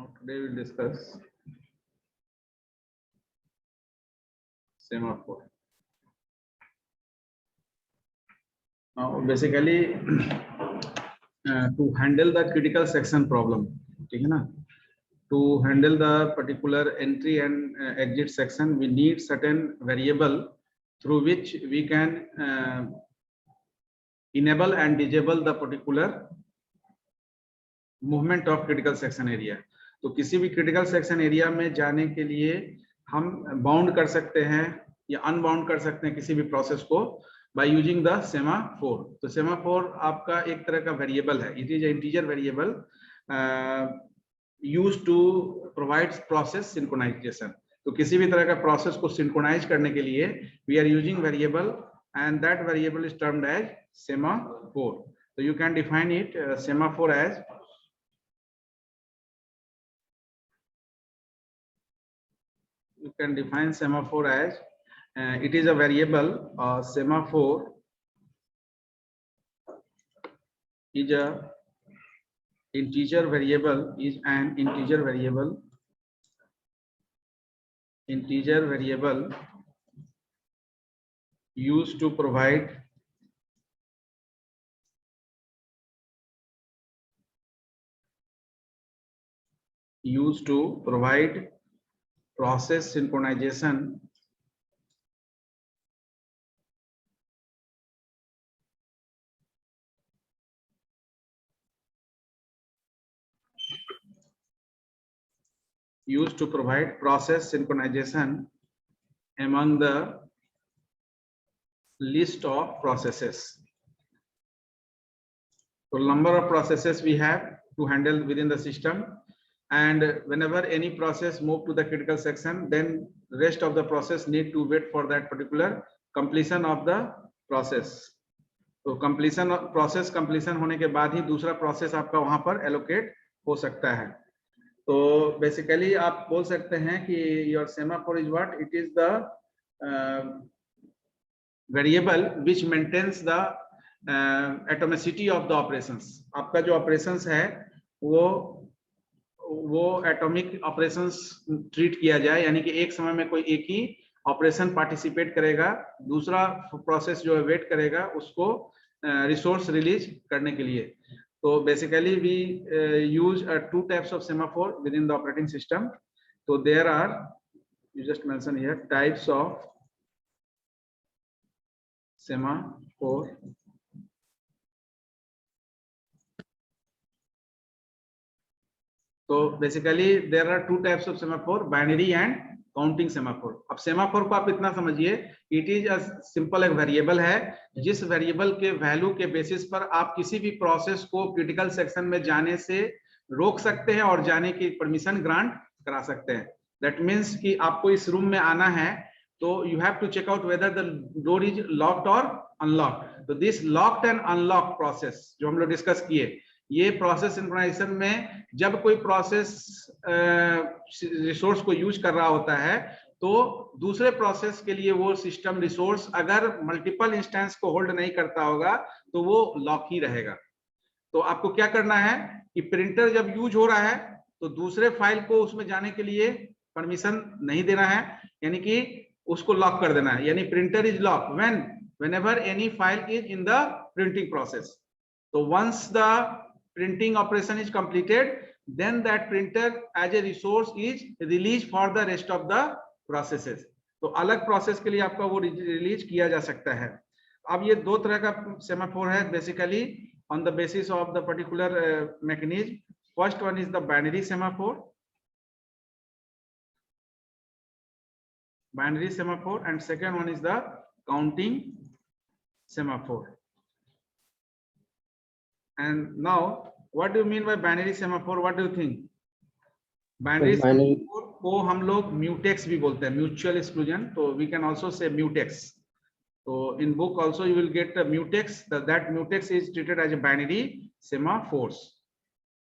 Now today we'll discuss semaphore. Now basically to handle the critical section problem, ठीक है ना? To handle the particular entry and exit section, we need certain variable through which we can enable and disable the particular movement of critical section area. तो किसी भी critical section area में जाने के लिए हम बाउंड कर सकते हैं या अनबाउंड कर सकते हैं किसी भी प्रोसेस को by using the semaphore. तो semaphore आपका एक तरह का वेरिएबल है. It is an integer variable used to provide process synchronization. तो किसी भी तरह का प्रोसेस को सिंक्रोनाइज करने के लिए we are using variable and that variable is termed as semaphore. So you can define it semaphore as it is a variable. Semaphore is a integer variable, is an integer variable used to provide process synchronization among the list of processes. So number of processes we have to handle within the system, and whenever any process move to the critical section, then rest of the process need to wait for that particular completion of the process. तो process completion होने के बाद ही दूसरा process आपका वहां पर allocate हो सकता है. तो basically आप बोल सकते हैं कि your semaphore is what? It is the variable which maintains the atomicity of the operations. आपका जो operations है वो एटॉमिक ऑपरेशंस ट्रीट किया जाए, यानी कि एक समय में कोई एक ही ऑपरेशन पार्टिसिपेट करेगा, दूसरा प्रोसेस जो है वेट करेगा उसको रिसोर्स रिलीज करने के लिए. तो basically we use two types of semaphore with in the operating system. तो there are, you just mention here, types of semaphore. तो basically there are two types of semaphore, binary and counting semaphore. अब semaphore को आप इतना समझिए, it is a simple एक variable है जिस वेरिएबल के वैल्यू के बेसिस पर आप किसी भी प्रोसेस को क्रिटिकल सेक्शन में जाने से रोक सकते हैं और जाने की परमिशन ग्रांट करा सकते हैं. दैट मीन्स कि आपको इस रूम में आना है तो you have to check out whether the door is locked और अनलॉक्ड. तो this locked and unlocked process जो हम लोग डिस्कस किए, ये प्रोसेस सिंक्रोनाइजेशन में जब कोई प्रोसेस रिसोर्स को यूज कर रहा होता है तो दूसरे प्रोसेस के लिए वो सिस्टम रिसोर्स अगर मल्टीपल इंस्टेंस को होल्ड नहीं करता होगा तो वो लॉक ही रहेगा. तो आपको क्या करना है कि प्रिंटर जब यूज हो रहा है तो दूसरे फाइल को उसमें जाने के लिए परमिशन नहीं देना है, यानी कि उसको लॉक कर देना है. यानी printer is lock whenever any file is in the printing process. So once the printing operation is completed, then that printer as a resource is released for the rest of the processes. तो अलग process के लिए आपका वो release किया जा सकता है. अब ये दो तरह का सेमाफोर है basically on the basis of the particular mechanism. First one is the binary semaphore, and second one is the counting semaphore. And now what do you mean by binary semaphore? What do you think? Binary semaphore को हम लोग mutex भी बोलते हैं, mutual exclusion. तो we can also say mutex. So in book also you will get a mutex. That mutex is treated as a binary semaphores.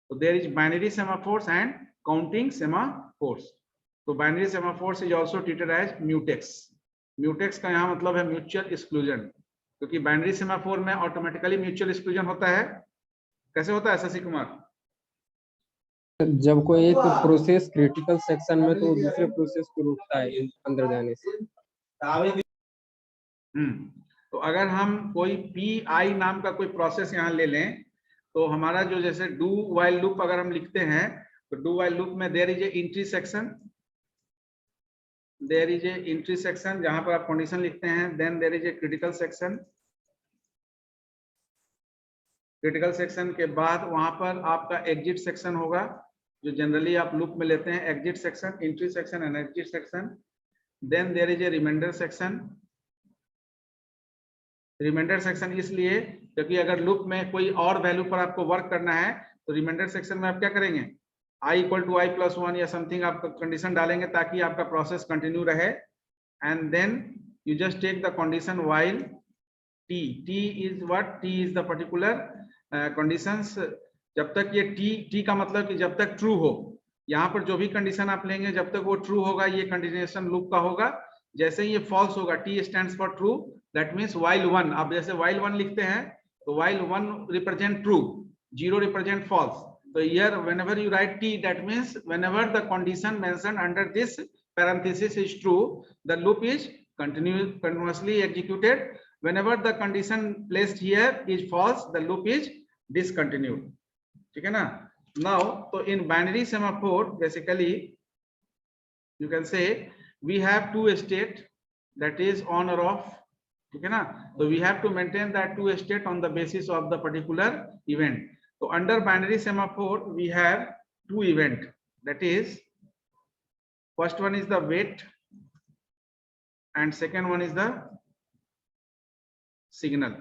So there is binary semaphores and counting semaphores. So binary semaphores is also treated as mutex. Mutex का यहाँ मतलब है mutual exclusion, क्योंकि binary semaphore में automatically mutual exclusion होता है. कैसे होता है शशि कुमार? जब कोई एक प्रोसेस क्रिटिकल सेक्शन में तो दूसरे प्रोसेस को रोकता है अंदर जाने से। तो अगर हम कोई PI नाम का कोई प्रोसेस यहाँ ले लें तो हमारा जो जैसे डू वाइल लूप अगर हम लिखते हैं तो डू वाइल लूप में there is a entry section, there is a entry section जहां पर आप कंडीशन लिखते हैं, then there is a critical section, critical section के बाद वहां पर आपका एग्जिट सेक्शन होगा जो जनरली आप लूप में लेते हैं, exit section, entry section and exit section, then there is a reminder section. Reminder section इसलिए क्योंकि अगर लूप में कोई और वैल्यू पर आपको वर्क करना है तो रिमाइंडर सेक्शन में आप क्या करेंगे, i equal to I plus 1 या समथिंग आप कंडीशन डालेंगे ताकि आपका प्रोसेस कंटिन्यू रहे, and then you just take the condition while t, t is what, t is the particular conditions, जब तक ये t का मतलब कि जब तक ट्रू हो, यहाँ पर जो भी कंडीशन आप लेंगे जब तक वो ट्रू होगा ये कंटिन्यूएशन लूप का होगा, जैसे ही ये फॉल्स होगा t stands for true, that means while 1, आप जैसे while 1 लिखते हैं तो while 1 represent true, 0 represent false, so here whenever you write t that means whenever the condition mentioned under this parenthesis is true the loop is continuously executed, whenever the condition placed here is false the loop is discontinued, ठीक है ना। now so in binary semaphore basically you can say we have two state that is on or off, ठीक है ना, तो we have to maintain that two state on the basis of the particular event. So under binary semaphore we have two event, that is first one is the wait and second one is the signal,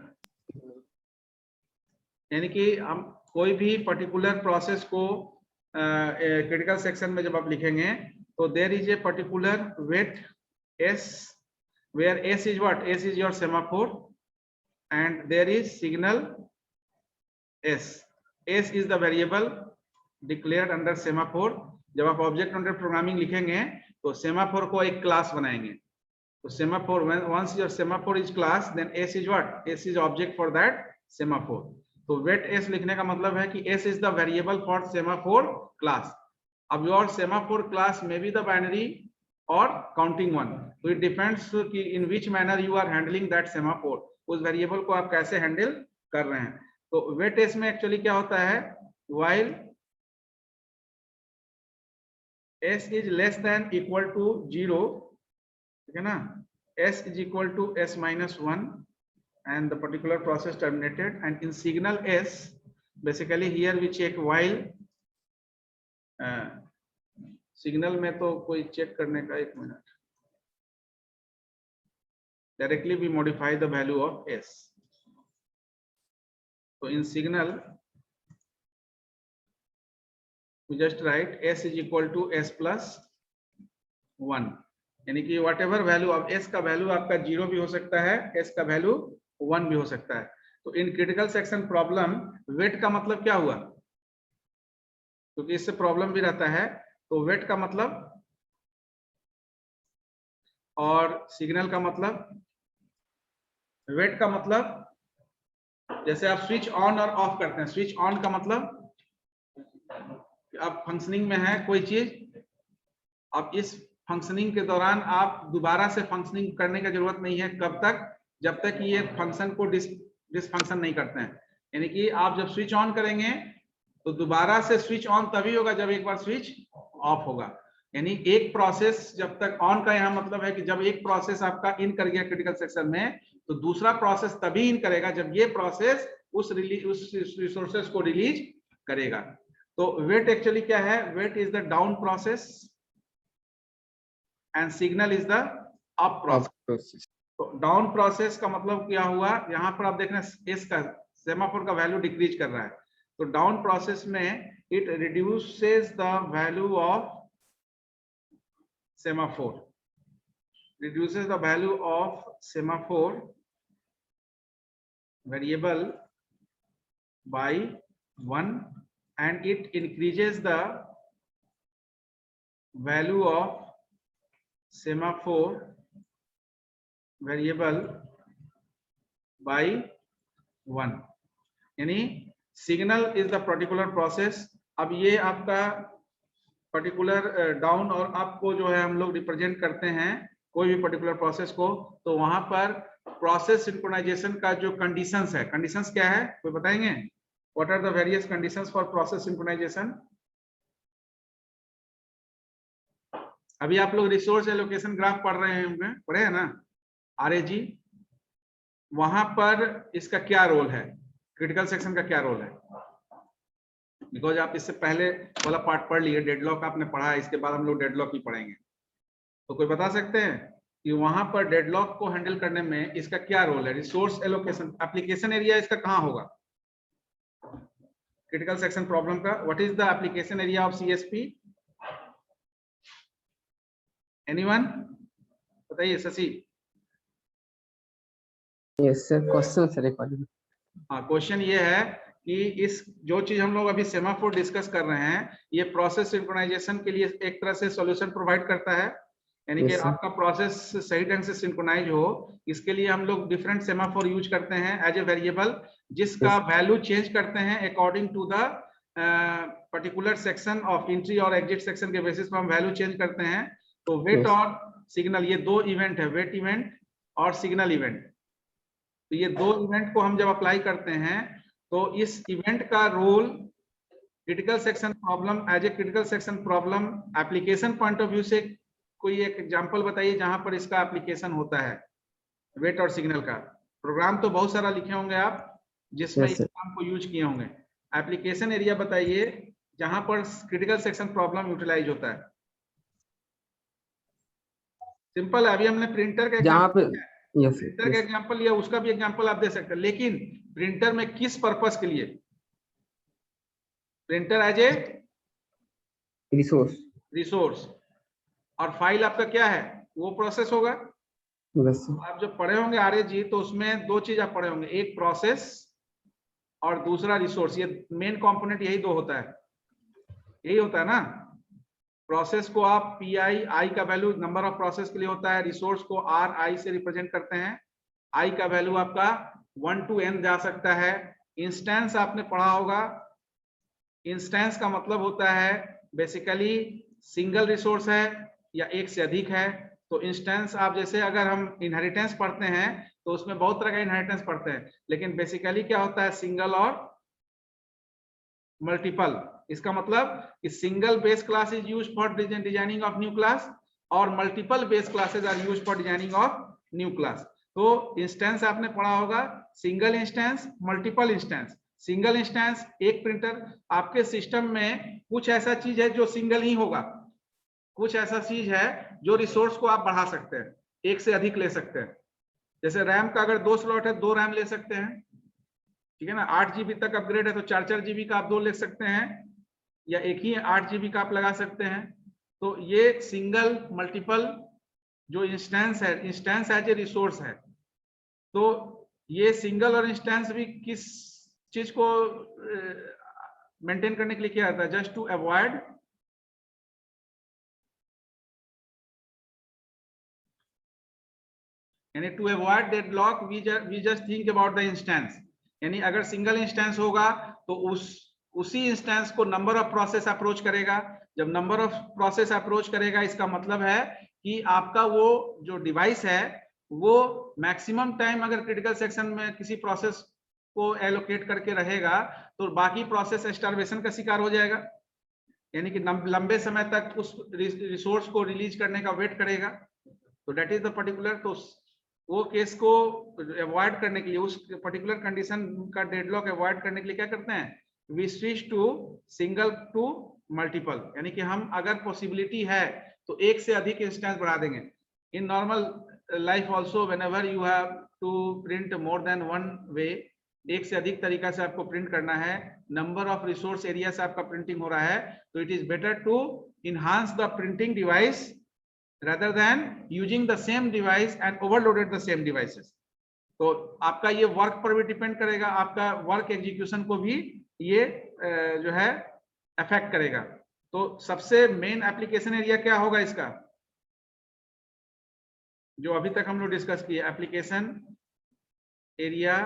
यानी कि हम कोई भी particular process को critical section में जब आप लिखेंगे तो there is a particular wait s where s is what, s is your semaphore and there is signal s, s is the variable declared under semaphore। जब आप ऑब्जेक्ट ओरिएंटेड प्रोग्रामिंग लिखेंगे तो semaphore को एक क्लास बनाएंगे, तो semaphore once your semaphore is class then s is what, s is object for that semaphore, तो wait s लिखने का मतलब है कि s is the variable for semaphore class। अब your semaphore class may be the binary or counting one, so it depends कि in which manner you are handling that semaphore, उस variable को आप कैसे हैंडल कर रहे हैं। तो wait s में एक्चुअली क्या होता है, while s is less than equal to 0, ठीक है ना, s is equal to s minus 1 and the particular process terminated, and in signal s basically here we check while signal में तो कोई चेक करने का, एक minute, directly we modify the value of s, तो in signal we just write s is equal to s plus 1, यानी कि whatever value of s का वैल्यू आपका 0 भी हो सकता है, s का वैल्यू 1 भी हो सकता है। तो इन क्रिटिकल सेक्शन प्रॉब्लम वेट का मतलब क्या हुआ, क्योंकि इससे प्रॉब्लम भी रहता है, तो वेट का मतलब और सिग्नल का मतलब, वेट का मतलब जैसे आप स्विच ऑन और ऑफ करते हैं, स्विच ऑन का मतलब आप फंक्शनिंग में है कोई चीज, अब इस फंक्शनिंग के दौरान आप दोबारा से फंक्शनिंग करने की जरूरत नहीं है, कब तक, जब तक ये फंक्शन को डिसफंक्शन नहीं करते हैं, यानी कि आप जब स्विच ऑन करेंगे तो दोबारा से स्विच ऑन तभी होगा जब एक बार स्विच ऑफ होगा, यानी एक प्रोसेस जब तक ऑन का यहाँ मतलब है कि जब एक प्रोसेस आपका इन कर गया क्रिटिकल सेक्शन में तो दूसरा प्रोसेस तभी इन करेगा जब ये प्रोसेस उस रिसोर्सेस को रिलीज करेगा। तो वेट एक्चुअली क्या है, wait is the down process and signal is the up process. तो डाउन प्रोसेस का मतलब क्या हुआ, यहाँ पर आप देख रहे हैं एस का सेमाफोर का वैल्यू डिक्रीज कर रहा है, तो डाउन प्रोसेस में it reduces the value of semaphore, reduces the value of semaphore variable by 1 and it increases the value of semaphore variable by 1, यानी signal is the particular process अब ये आपका particular down और up को जो है हम लोग रिप्रेजेंट करते हैं कोई भी पर्टिकुलर प्रोसेस को, तो वहां पर प्रोसेस सिंक्रोनाइजेशन का जो कंडीशंस है, कंडीशंस क्या है कोई बताएंगे? What are the various conditions for process synchronisation? अभी आप लोग रिसोर्स एलोकेशन ग्राफ पढ़ रहे होंगे, पढ़े हैं ना RAG? वहां पर इसका क्या रोल है, क्रिटिकल सेक्शन का क्या रोल है? बिकॉज आप इससे पहले वाला पार्ट पढ़ लिए, डेडलॉक आपने पढ़ा है, इसके बाद हम लोग डेडलॉक ही पढ़ेंगे। तो कोई बता सकते हैं कि वहां पर डेडलॉक को हैंडल करने में इसका क्या रोल है? रिसोर्स एलोकेशन, एप्लीकेशन एरिया इसका कहाँ होगा क्रिटिकल सेक्शन प्रॉब्लम का? What is the application area of CSP? Anyone बताइए? Shashi? Yes sir, question sir एक बार। हाँ, क्वेश्चन ये है कि इस जो चीज हम लोग अभी सेमाफोर डिस्कस कर रहे हैं, ये प्रोसेस सिंक्रोनाइजेशन के लिए एक तरह से सॉल्यूशन प्रोवाइड करता है, यानी कि Yes, sir. आपका प्रोसेस सही ढंग से सिंक्रोनाइज हो, इसके लिए हम लोग डिफरेंट सेमाफोर यूज करते हैं एज ए वेरिएबल, जिसका वैल्यू चेंज करते हैं according to the particular section of entry और एग्जिट सेक्शन के बेसिस पर हम वैल्यू चेंज करते हैं। तो वेट Yes. और सिग्नल, ये दो इवेंट है, वेट इवेंट और सिग्नल इवेंट। तो ये दो इवेंट को हम जब अप्लाई करते हैं तो इस इवेंट का role critical section problem, as a critical section problem application point of view से कोई एक एग्जांपल बताइए जहां पर इसका एप्लीकेशन होता है वेट और सिग्नल का। प्रोग्राम तो बहुत सारा लिखे होंगे आप जिसमें Yes, इस sir. काम को यूज किए होंगे। एप्लीकेशन एरिया बताइए जहां पर क्रिटिकल सेक्शन प्रॉब्लम यूटिलाइज होता है। सिंपल है, अभी हमने प्रिंटर का जहाँ पे एग्जांपल, यस प्रिंटर का एग्जांपल लिया, उसका भी एग्जांपल आप दे सकते हैं, लेकिन प्रिंटर में किस पर्पस के लिए? Printer as a resource. Resource, और फाइल आपका क्या है? वो प्रोसेस होगा। बस आप जब पढ़े होंगे RAG तो उसमें दो चीज आप पढ़े होंगे, एक प्रोसेस और दूसरा रिसोर्स। ये मेन कंपोनेंट यही दो होता है, यही होता है ना। प्रोसेस को आप PI का वैल्यू नंबर ऑफ प्रोसेस के लिए होता है, रिसोर्स को RI से रिप्रेजेंट करते हैं। I का वैल्यू आपका 1 to n जा सकता है। इंस्टेंस आपने पढ़ा होगा, इंस्टेंस का मतलब होता है बेसिकली सिंगल रिसोर्स है या एक से अधिक है। तो इंस्टेंस आप जैसे अगर हम इनहेरिटेंस पढ़ते हैं तो उसमें बहुत तरह का इनहेरिटेंस पढ़ते हैं, लेकिन बेसिकली क्या होता है? सिंगल और मल्टीपल। इसका मतलब कि single base class is used for designing of new class और multiple base classes are used for designing of new class. तो इंस्टेंस आपने पढ़ा होगा, single instance, multiple instance. Single instance एक प्रिंटर, आपके सिस्टम में कुछ ऐसा चीज है जो सिंगल ही होगा, कुछ ऐसा चीज है जो रिसोर्स को आप बढ़ा सकते हैं, एक से अधिक ले सकते हैं। जैसे रैम का अगर 2 स्लॉट है, 2 रैम ले सकते हैं, ठीक है ना। 8 GB तक अपग्रेड है तो 4 GB का आप 2 ले सकते हैं, या एक ही 8 GB का आप लगा सकते हैं। तो ये सिंगल मल्टीपल जो इंस्टेंस है, इंस्टेंस एज ए रिसोर्स है। तो ये सिंगल और इंस्टेंस भी किस चीज को मेंटेन करने के लिए किया जाता है? जस्ट टू अवॉइड यानी to avoid deadlock we just think about the instance. यानी अगर सिंगल इंस्टेंस होगा तो उसी इंस्टेंस को नंबर ऑफ प्रोसेस अप्रोच करेगा। जब नंबर ऑफ प्रोसेस अप्रोच करेगा इसका मतलब है कि आपका वो जो डिवाइस है वो मैक्सिमम टाइम अगर क्रिटिकल सेक्शन में किसी प्रोसेस को एलोकेट करके रहेगा तो बाकी प्रोसेस स्टार्वेशन का शिकार हो जाएगा, यानी कि लंबे समय तक उस रिसोर्स को रिलीज करने का वेट करेगा। तो दैट इज द पर्टिकुलर, तो वो केस को अवॉइड करने के लिए, उस पर्टिकुलर कंडीशन का डेडलॉक अवॉइड करने के लिए क्या करते हैं? We switch to single to multiple, यानी कि हम अगर पॉसिबिलिटी है तो एक से अधिक इंस्टेंस बढ़ा देंगे। In normal life also whenever you have to print more than one way, एक से अधिक तरीका से आपको प्रिंट करना है, नंबर ऑफ रिसोर्स एरिया से आपका प्रिंटिंग हो रहा है, तो it is better to enhance the printing device rather than using the same device and overloaded the same devices। तो आपका ये वर्क पर भी डिपेंड करेगा, आपका वर्क एग्जीक्यूशन को भी ये जो है अफेक्ट करेगा। तो सबसे मेन एप्लीकेशन एरिया क्या होगा इसका, जो अभी तक हम लोग डिस्कस किए? एप्लीकेशन एरिया,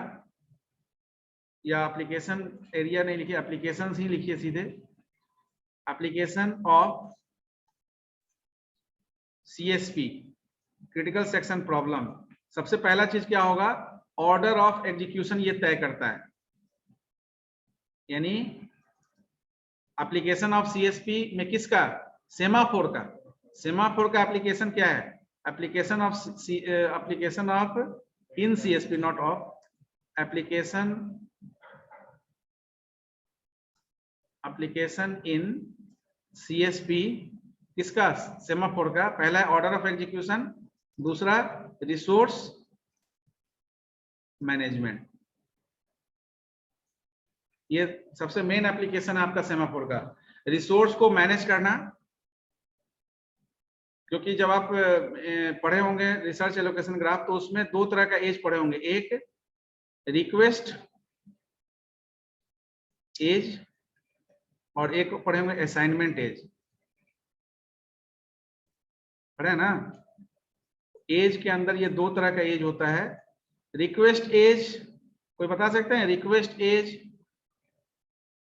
या एप्लीकेशन एरिया नहीं लिखिए, एप्लीकेशंस ही लिखिए सीधे। Application of CSP critical section problem, सबसे पहला चीज क्या होगा, ऑर्डर ऑफ एग्जीक्यूशन ये तय करता है। यानी एप्लीकेशन ऑफ CSP में किसका, सेमाफोर का। सेमाफोर का एप्लीकेशन क्या है, application of in CSP, not of, application in CSP किसका, सेमाफोर का। पहला है ऑर्डर ऑफ एग्जीक्यूशन, दूसरा रिसोर्स मैनेजमेंट। ये सबसे मेन एप्लीकेशन है आपका सेमाफोर का, रिसोर्स को मैनेज करना। क्योंकि जब आप पढ़े होंगे रिसर्च एलोकेशन ग्राफ, तो उसमें दो तरह का एज पढ़े होंगे, एक रिक्वेस्ट एज और एक पढ़े होंगे असाइनमेंट एज, पढ़े ना। एज के अंदर ये दो तरह का एज होता है। रिक्वेस्ट एज, कोई बता सकते हैं रिक्वेस्ट एज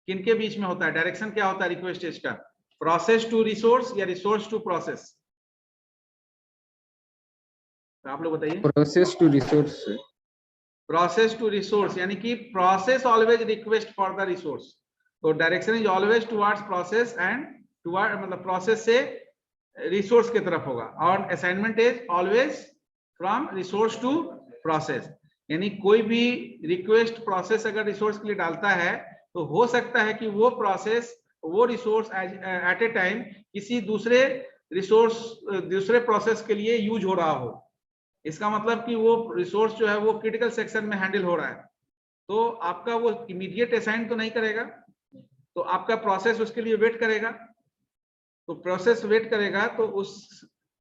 किनके बीच में होता है, डायरेक्शन क्या होता है रिक्वेस्ट एज का, प्रोसेस टू रिसोर्स या रिसोर्स टू प्रोसेस, तो आप लोग बताइए। Process to resource. Process to resource यानी कि process always request for the resource, तो direction is always towards process and toward, मतलब प्रोसेस से रिसोर्स की तरफ होगा। और assignment is always from resource to process, यानी कोई भी रिक्वेस्ट प्रोसेस अगर रिसोर्स के लिए डालता है तो हो सकता है कि वो प्रोसेस, वो रिसोर्स एट ए टाइम किसी दूसरे रिसोर्स, दूसरे प्रोसेस के लिए यूज हो रहा हो। इसका मतलब कि वो रिसोर्स जो है वो क्रिटिकल सेक्शन में हैंडल हो रहा है, तो आपका वो इमीडिएट असाइन तो नहीं करेगा, तो आपका प्रोसेस उसके लिए वेट करेगा। तो प्रोसेस वेट करेगा तो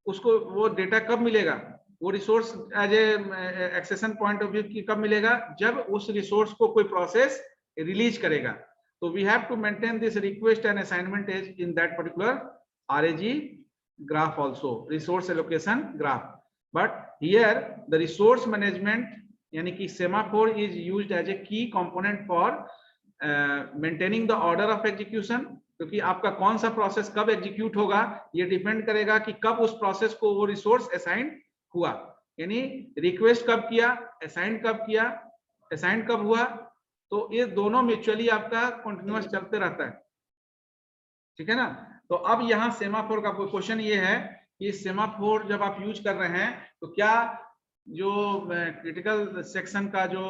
उसको वो डेटा कब मिलेगा, वो resource as a accession point of view की कब मिलेगा, जब उस रिसोर्स को कोई प्रोसेस रिलीज करेगा। तो we have to maintain this request and assignment as in that particular RAG graph also, resource allocation graph. But here the resource management यानी कि semaphore is used as a key component for maintaining the order of execution, क्योंकि आपका कौन सा process कब execute होगा ये depend करेगा कि कब उस प्रोसेस को वो रिसोर्स असाइन हुआ। यानी रिक्वेस्ट कब किया, असाइन कब किया, असाइन कब हुआ, तो ये दोनों म्यूचुअली आपका कंटिन्यूअस चलते रहता है, ठीक है ना। तो अब यहाँ सेमाफोर का क्वेश्चन ये है कि सेमाफोर जब आप यूज कर रहे हैं तो क्या जो क्रिटिकल सेक्शन का जो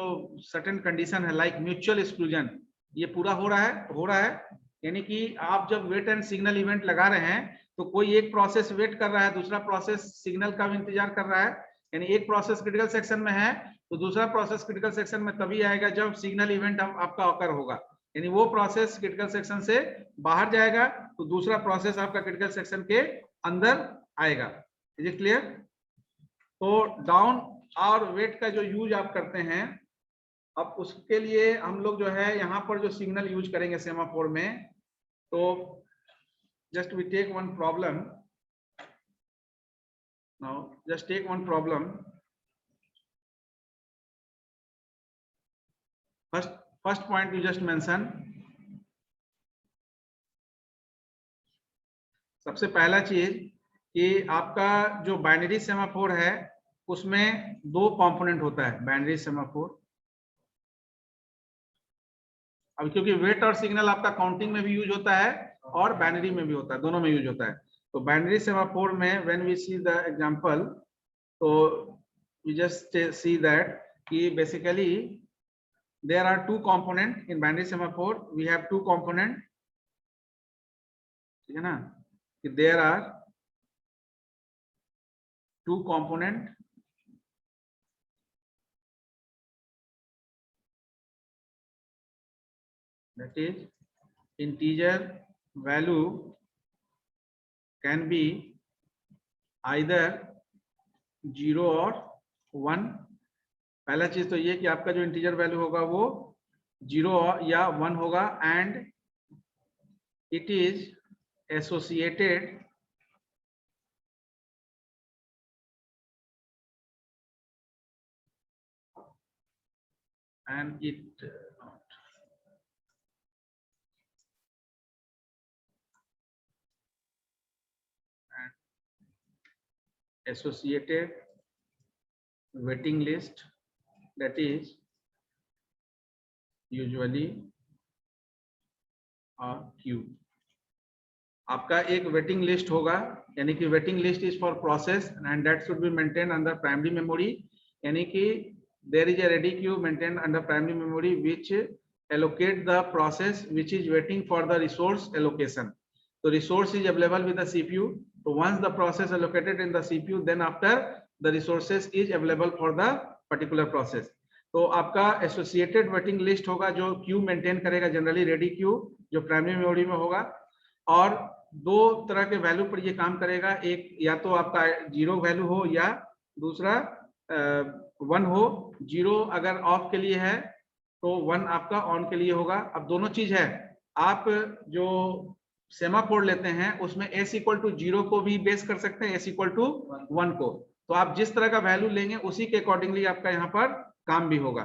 सर्टेन कंडीशन है लाइक म्यूचुअल एक्सक्लूजन, ये पूरा हो रहा है। यानी कि आप जब वेट एंड सिग्नल इवेंट लगा रहे हैं तो कोई एक प्रोसेस वेट कर रहा है, दूसरा प्रोसेस सिग्नल का भी इंतजार कर रहा है। यानी एक प्रोसेस क्रिटिकल सेक्शन में है तो दूसरा प्रोसेस क्रिटिकल सेक्शन में तभी आएगा जब सिग्नल इवेंट आपका ऑकर होगा, यानी वो प्रोसेस क्रिटिकल सेक्शन से बाहर जाएगा तो दूसरा प्रोसेस आपका क्रिटिकल सेक्शन के अंदर आएगा। Is it clear. तो डाउन और वेट का जो यूज आप करते हैं, अब उसके लिए हम लोग जो है यहाँ पर जो सिग्नल यूज करेंगे सेमाफोर में, तो just we take one problem now, just take one problem. First point you just mention, सबसे पहला चीज कि आपका जो बाइनरी सेमाफोर है उसमें दो कंपोनेंट होता है बाइनरी सेमाफोर। अब क्योंकि वेट और सिग्नल आपका काउंटिंग में भी यूज होता है और बाइनरी में भी होता है, दोनों में यूज होता है। तो बाइनरी सेमाफोर में when we see the example, तो वी जस्ट सी दैट कि basically there are two component in binary semaphore, we have two component, ठीक है ना, कि there are two component that is integer value can be either 0 और 1। पहला चीज तो ये कि आपका जो इंटीजर वैल्यू होगा वो 0 या 1 होगा and it is associated and it associated waiting list, that is usually a queue. आपका एक वेटिंग लिस्ट होगा, यानी कि waiting list is for process and that should be maintain under primary memory, यानी कि there is a ready queue maintain under primary memory which allocate the process which is waiting for the resource allocation. So resource is available with the CPU. So once the process allocated in the CPU, then after the resources is available for the particular process. तो आपका associated waiting list होगा जो queue maintain करेगा, generally ready queue जो primary memory में होगा, और दो तरह के वैल्यू पर ये काम करेगा, एक या तो आपका 0 वैल्यू हो या दूसरा 1 हो। 0 अगर ऑफ के लिए है तो 1 आपका ऑन के लिए होगा। अब दोनों चीज है, आप जो सेमाफोर लेते हैं उसमें s इक्वल टू 0 को भी बेस कर सकते हैं, s इक्वल टू 1 को। तो आप जिस तरह का वैल्यू लेंगे उसी के अकॉर्डिंगली आपका यहाँ पर काम भी होगा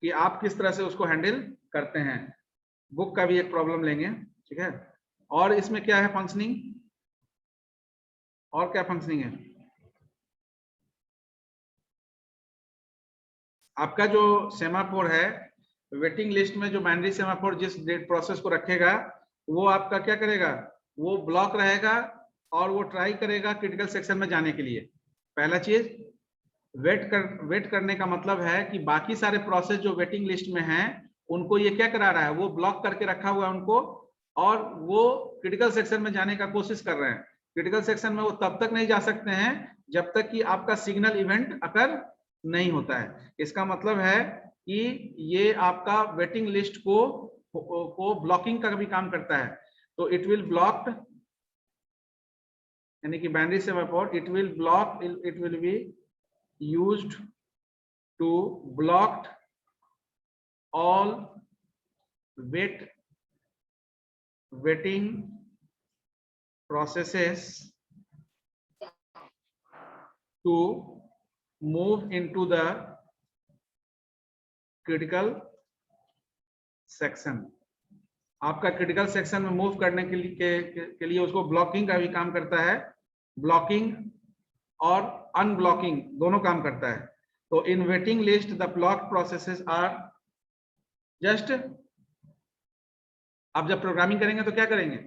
कि आप किस तरह से उसको हैंडल करते हैं। बुक का भी एक प्रॉब्लम लेंगे, ठीक है। और इसमें क्या है फंक्शनिंग, और क्या फंक्शनिंग है आपका जो सेमाफोर है वेटिंग लिस्ट में, जो बाइनरी सेमाफोर जिस प्रोसेस को रखेगा वो आपका क्या करेगा, वो ब्लॉक रहेगा और वो ट्राई करेगा क्रिटिकल सेक्शन में जाने के लिए। पहला चीज वेट करने का मतलब है कि बाकी सारे प्रोसेस जो वेटिंग लिस्ट में हैं उनको ये क्या करा रहा है, वो ब्लॉक करके रखा हुआ है उनको, और वो क्रिटिकल सेक्शन में जाने का कोशिश कर रहे हैं। क्रिटिकल सेक्शन में वो तब तक नहीं जा सकते हैं जब तक कि आपका सिग्नल इवेंट अकर नहीं होता है। इसका मतलब है कि ये आपका वेटिंग लिस्ट को ब्लॉकिंग का भी काम करता है। तो इट विल ब्लॉक्ड, यानी कि binary semaphore it will block, it will be used to blocked all waiting processes to move into the critical section। आपका क्रिटिकल सेक्शन में मूव करने के लिए उसको ब्लॉकिंग का भी काम करता है, ब्लॉकिंग और अनब्लॉकिंग दोनों काम करता है। तो in waiting list the blocked processes are just, आप जब प्रोग्रामिंग करेंगे तो क्या करेंगे,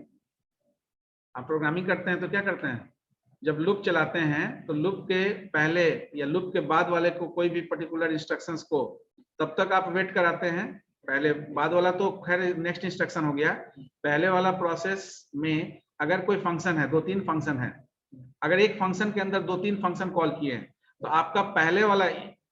आप प्रोग्रामिंग करते हैं तो क्या करते हैं, जब लूप चलाते हैं तो लूप के पहले या लूप के बाद वाले को कोई भी पर्टिकुलर इंस्ट्रक्शंस को तब तक आप वेट कराते हैं। पहले बाद वाला तो खैर नेक्स्ट इंस्ट्रक्शन हो गया, पहले वाला प्रोसेस में अगर कोई फंक्शन है, 2-3 फंक्शन है, अगर एक फंक्शन के अंदर 2-3 फंक्शन कॉल किए हैं तो आपका पहले वाला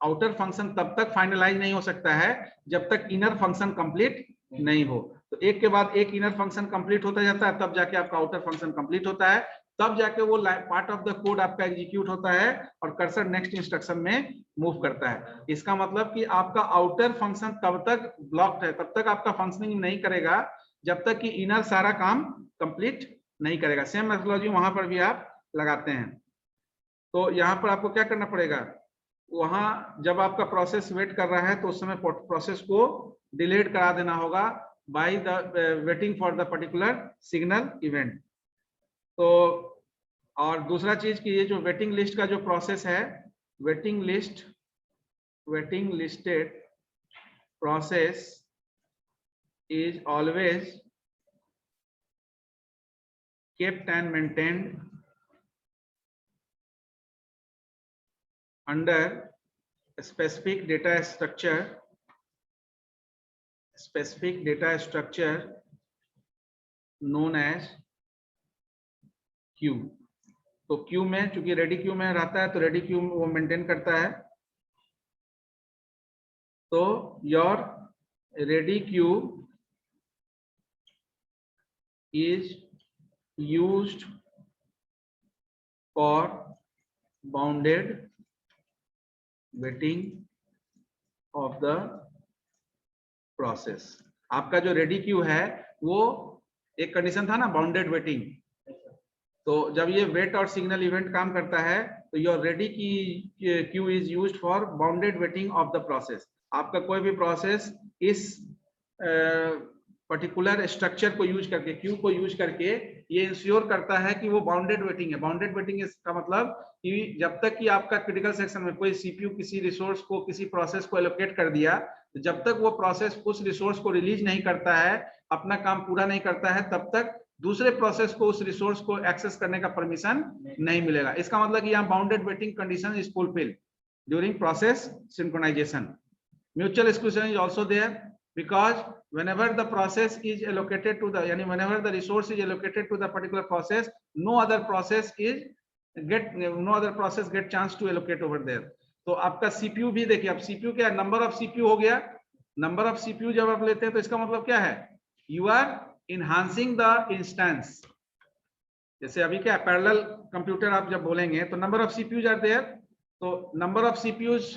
आउटर फंक्शन तब तक फाइनलाइज नहीं हो सकता है जब तक इनर फंक्शन कंप्लीट नहीं हो। तो एक के बाद एक इनर फंक्शन कंप्लीट होता जाता है, तब जाके आपका आउटर फंक्शन कंप्लीट होता है, तब जाके वो पार्ट ऑफ द कोड आपका एग्जीक्यूट होता है और कर्सर नेक्स्ट इंस्ट्रक्शन में मूव करता है। इसका मतलब कि आपका आउटर फंक्शन तब तक ब्लॉक्ड है, तब तक आपका फंक्शनिंग नहीं करेगा जब तक कि इनर सारा काम कंप्लीट नहीं करेगा। सेम मेथोडोलॉजी वहां पर भी आप लगाते हैं। तो यहाँ पर आपको क्या करना पड़ेगा, वहां जब आपका प्रोसेस वेट कर रहा है तो उस समय प्रोसेस को डिलेड करा देना होगा by the waiting for the particular signal event. तो और दूसरा चीज कि ये जो वेटिंग लिस्ट का जो प्रोसेस है, waiting listed process is always kept and maintained under a specific data structure known as Q. तो क्यू में चूंकि रेडी क्यू में रहता है तो रेडी क्यू वो मेंटेन करता है। तो your ready queue is used for bounded waiting of the process। आपका जो रेडी क्यू है वो एक कंडीशन था ना, बाउंडेड वेटिंग। तो जब ये वेट और सिग्नल इवेंट काम करता है तो योर रेडी की Q is used for bounded waiting of the process. आपका कोई भी प्रोसेस इस पर्टिकुलर स्ट्रक्चर को यूज करके, क्यू को यूज करके ये इंश्योर करता है कि वो बाउंडेड वेटिंग है। बाउंडेड वेटिंग इसका मतलब कि जब तक कि आपका क्रिटिकल सेक्शन में कोई सीपीयू किसी रिसोर्स को, किसी प्रोसेस को एलोकेट कर दिया, तो जब तक वो प्रोसेस उस रिसोर्स को रिलीज नहीं करता है, अपना काम पूरा नहीं करता है, तब तक दूसरे प्रोसेस को उस रिसोर्स को एक्सेस करने का परमिशन नहीं मिलेगा। इसका मतलब कि यहाँ bounded waiting condition is fulfilled during process synchronization. Mutual exclusion is also there because whenever the process is allocated to the, yani whenever the resource is allocated to the particular process, no other process get chance to allocate over there. तो आपका CPU भी देखिए, अब CPU क्या, number of CPU हो गया। Number of CPU जब आप लेते हैं तो इसका मतलब क्या है, you are enhancing the instance. जैसे अभी क्या पैरेलल कंप्यूटर आप जब बोलेंगे तो number of CPUs are there, तो number of CPUs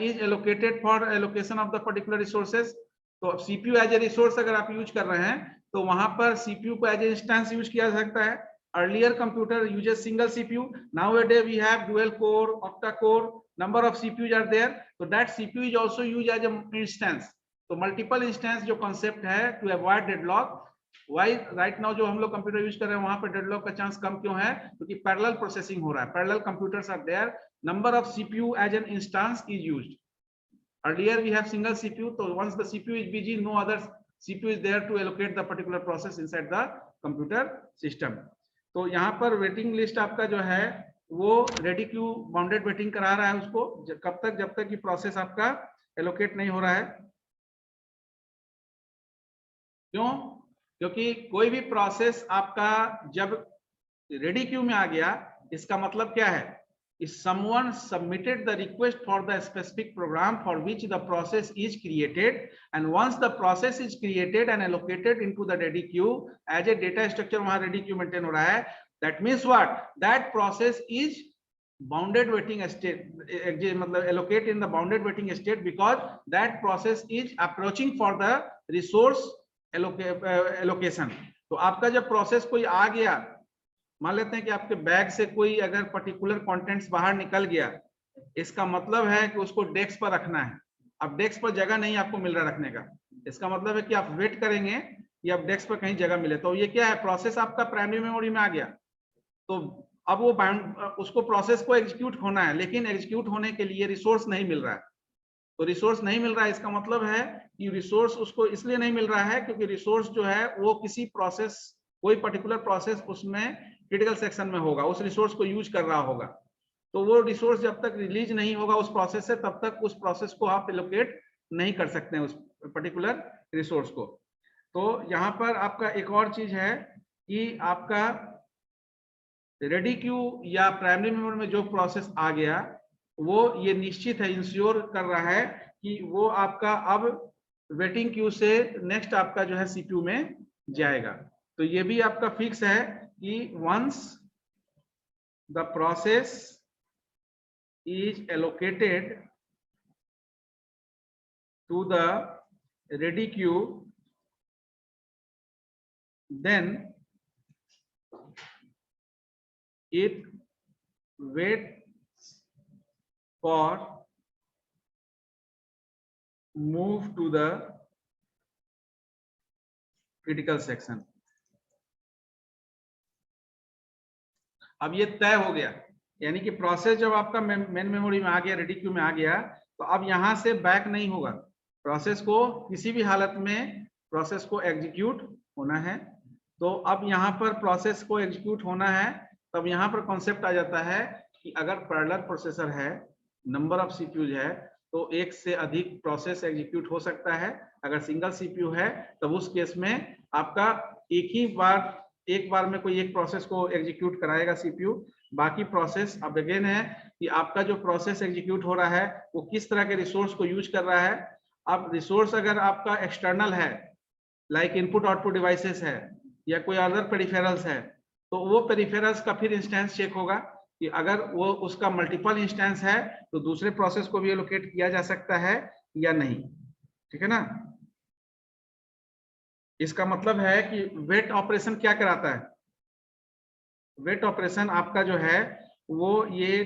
is allocated for allocation of the particular resources. तो सीपीयू एज ए रिसोर्स अगर आप यूज कर रहे हैं तो वहां पर सीपीयू को एज ए इंस्टेंस यूज किया जा सकता है। Earlier computer uses single CPU, nowadays we have dual core, octa core, number of CPUs are there, तो that CPU is also used as a instance. तो मल्टीपल इंस्टेंस जो concept है to avoid deadlock, why right now जो हम लोग computer use कर रहे हैं वहां पर डेडलॉक का चांस कम क्यों है, क्योंकि पैरेलल प्रोसेसिंग हो रहा है, parallel computers are there, number of CPU as an instance is used. Earlier we have single CPU, so once the CPU is busy, no other CPU is there to allocate the particular process inside the computer system. तो यहाँ पर waiting list आपका जो है वो ready queue bounded waiting करा रहा है उसको, कब तक, जब तक कि प्रोसेस आपका एलोकेट नहीं हो रहा है। क्यों? क्योंकि कोई भी प्रोसेस आपका जब रेडी क्यू में आ गया, इसका मतलब क्या है, if someone submitted the request for the specific program for which the process is created, and once the process is created and allocated into the ready queue as a data structure, वहां ready queue maintain हो रहा है, that means what, that process is bounded waiting state, मतलब allocate in the bounded waiting state because that process is approaching for the resource allocation। तो आपका जब process कोई आ गया, मान लेते हैं कि आपके बैग से कोई अगर पर्टिकुलर कंटेंट्स बाहर निकल गया, इसका मतलब है कि उसको डेस्क पर रखना है। अब डेस्क पर जगह नहीं आपको मिल रहा रखने का, इसका मतलब है कि आप वेट करेंगे कि अब डेस्क पर कहीं जगह मिले। तो ये क्या है, प्रोसेस आपका प्राइमरी मेमोरी में आ गया, तो अब वो उसको प्रोसेस को एग्जीक्यूट होना है, लेकिन एग्जीक्यूट होने के लिए रिसोर्स नहीं मिल रहा है। तो रिसोर्स नहीं मिल रहा है, इसका मतलब है कि रिसोर्स उसको इसलिए नहीं मिल रहा है क्योंकि रिसोर्स जो है वो किसी प्रोसेस, कोई पर्टिकुलर प्रोसेस उसमें क्रिटिकल सेक्शन में होगा, उस रिसोर्स को यूज कर रहा होगा। तो वो रिसोर्स जब तक रिलीज नहीं होगा उस प्रोसेस से, तब तक उस प्रोसेस को आप एलोकेट नहीं कर सकते हैं उस पर्टिकुलर रिसोर्स को। तो यहाँ पर आपका एक और चीज है कि आपका रेडी क्यू या प्राइमरी मेमोरी में जो प्रोसेस आ गया वो ये निश्चित है, इंश्योर कर रहा है कि वो आपका अब वेटिंग क्यू से नेक्स्ट आपका जो है सीपीयू में जाएगा। तो ये भी आपका फिक्स है कि once the process is allocated to the ready queue, then it waits for move to the critical section। अब ये तय हो गया, यानी कि प्रोसेस जब आपका मेन मेमोरी में आ गया, रेडी क्यू में आ गया, तो अब यहां से बैक नहीं होगा, प्रोसेस को किसी भी हालत में प्रोसेस को एग्जीक्यूट होना है। तो अब यहाँ पर प्रोसेस को एग्जीक्यूट होना है, तब यहाँ पर कॉन्सेप्ट आ जाता है कि अगर पैरेलल प्रोसेसर है, नंबर ऑफ सीपीयूज है, तो एक से अधिक प्रोसेस एग्जीक्यूट हो सकता है। अगर सिंगल सीपीयू है तब उस केस में आपका एक बार में कोई एक प्रोसेस को एग्जीक्यूट कराएगा सीपीयू। बाकी प्रोसेस अब अगेन है कि आपका जो प्रोसेस एग्जीक्यूट हो रहा है वो किस तरह के रिसोर्स को यूज कर रहा है। अब रिसोर्स अगर आपका एक्सटर्नल है, लाइक इनपुट आउटपुट डिवाइसेस है या कोई अदर पेरिफेरल्स है, तो वो पेरिफेरल्स का फिर इंस्टेंस चेक होगा कि अगर वो उसका मल्टीपल इंस्टेंस है तो दूसरे प्रोसेस को भी एलोकेट किया जा सकता है या नहीं। ठीक है ना। इसका मतलब है कि वेट ऑपरेशन क्या कराता है, वेट ऑपरेशन आपका जो है वो ये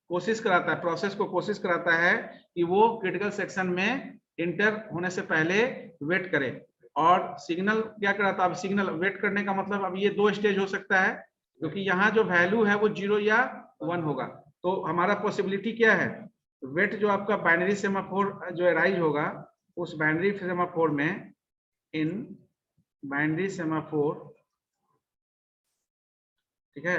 कोशिश कराता है, प्रोसेस को कोशिश कराता है कि वो क्रिटिकल सेक्शन में इंटर होने से पहले वेट करे। और सिग्नल क्या कर रहा था, अब सिग्नल वेट करने का मतलब अब ये दो स्टेज हो सकता है, क्योंकि यहाँ जो वैल्यू है वो 0 या 1 होगा। तो हमारा पॉसिबिलिटी क्या है, वेट जो आपका बाइनरी सेमाफोर जो अराइज होगा, उस बाइनरी सेमाफोर में, इन बाइनरी सेमाफोर, ठीक है,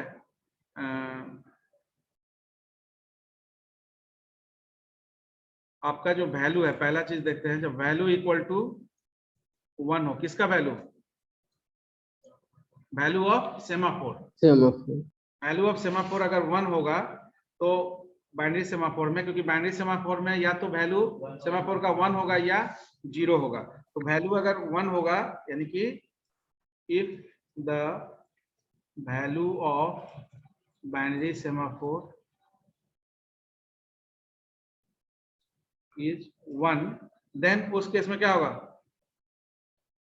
आपका जो वैल्यू है, पहला चीज देखते हैं, जब वैल्यू इक्वल टू 1 हो, किसका value, value of semaphore, semaphore. Value of semaphore अगर 1 होगा तो बाइनरी सेमाफोर में, क्योंकि बाइनरी सेमाफोर में या तो वैल्यू सेमाफोर का 1 होगा या 0 होगा, तो वैल्यू अगर 1 होगा यानी कि if the value of binary semaphore is 1, then उस केस में क्या होगा,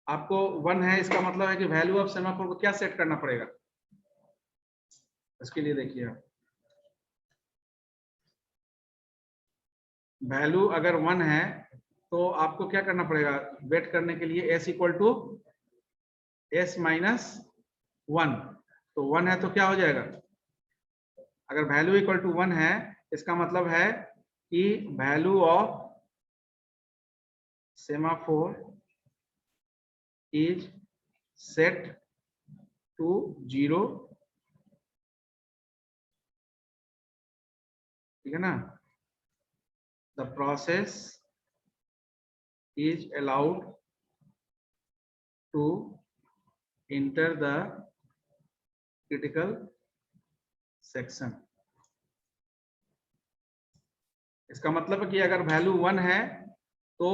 आपको 1 है, इसका मतलब है कि वैल्यू ऑफ सेमाफोर को क्या सेट करना पड़ेगा, इसके लिए देखिए आप, वैल्यू अगर 1 है तो आपको क्या करना पड़ेगा, वेट करने के लिए s equal to s minus 1, तो 1 है तो क्या हो जाएगा, अगर वैल्यू इक्वल टू 1 है इसका मतलब है कि value of semaphore is set to 0, ठीक है ना, the process is allowed to enter the critical section। इसका मतलब है कि अगर वैल्यू 1 है तो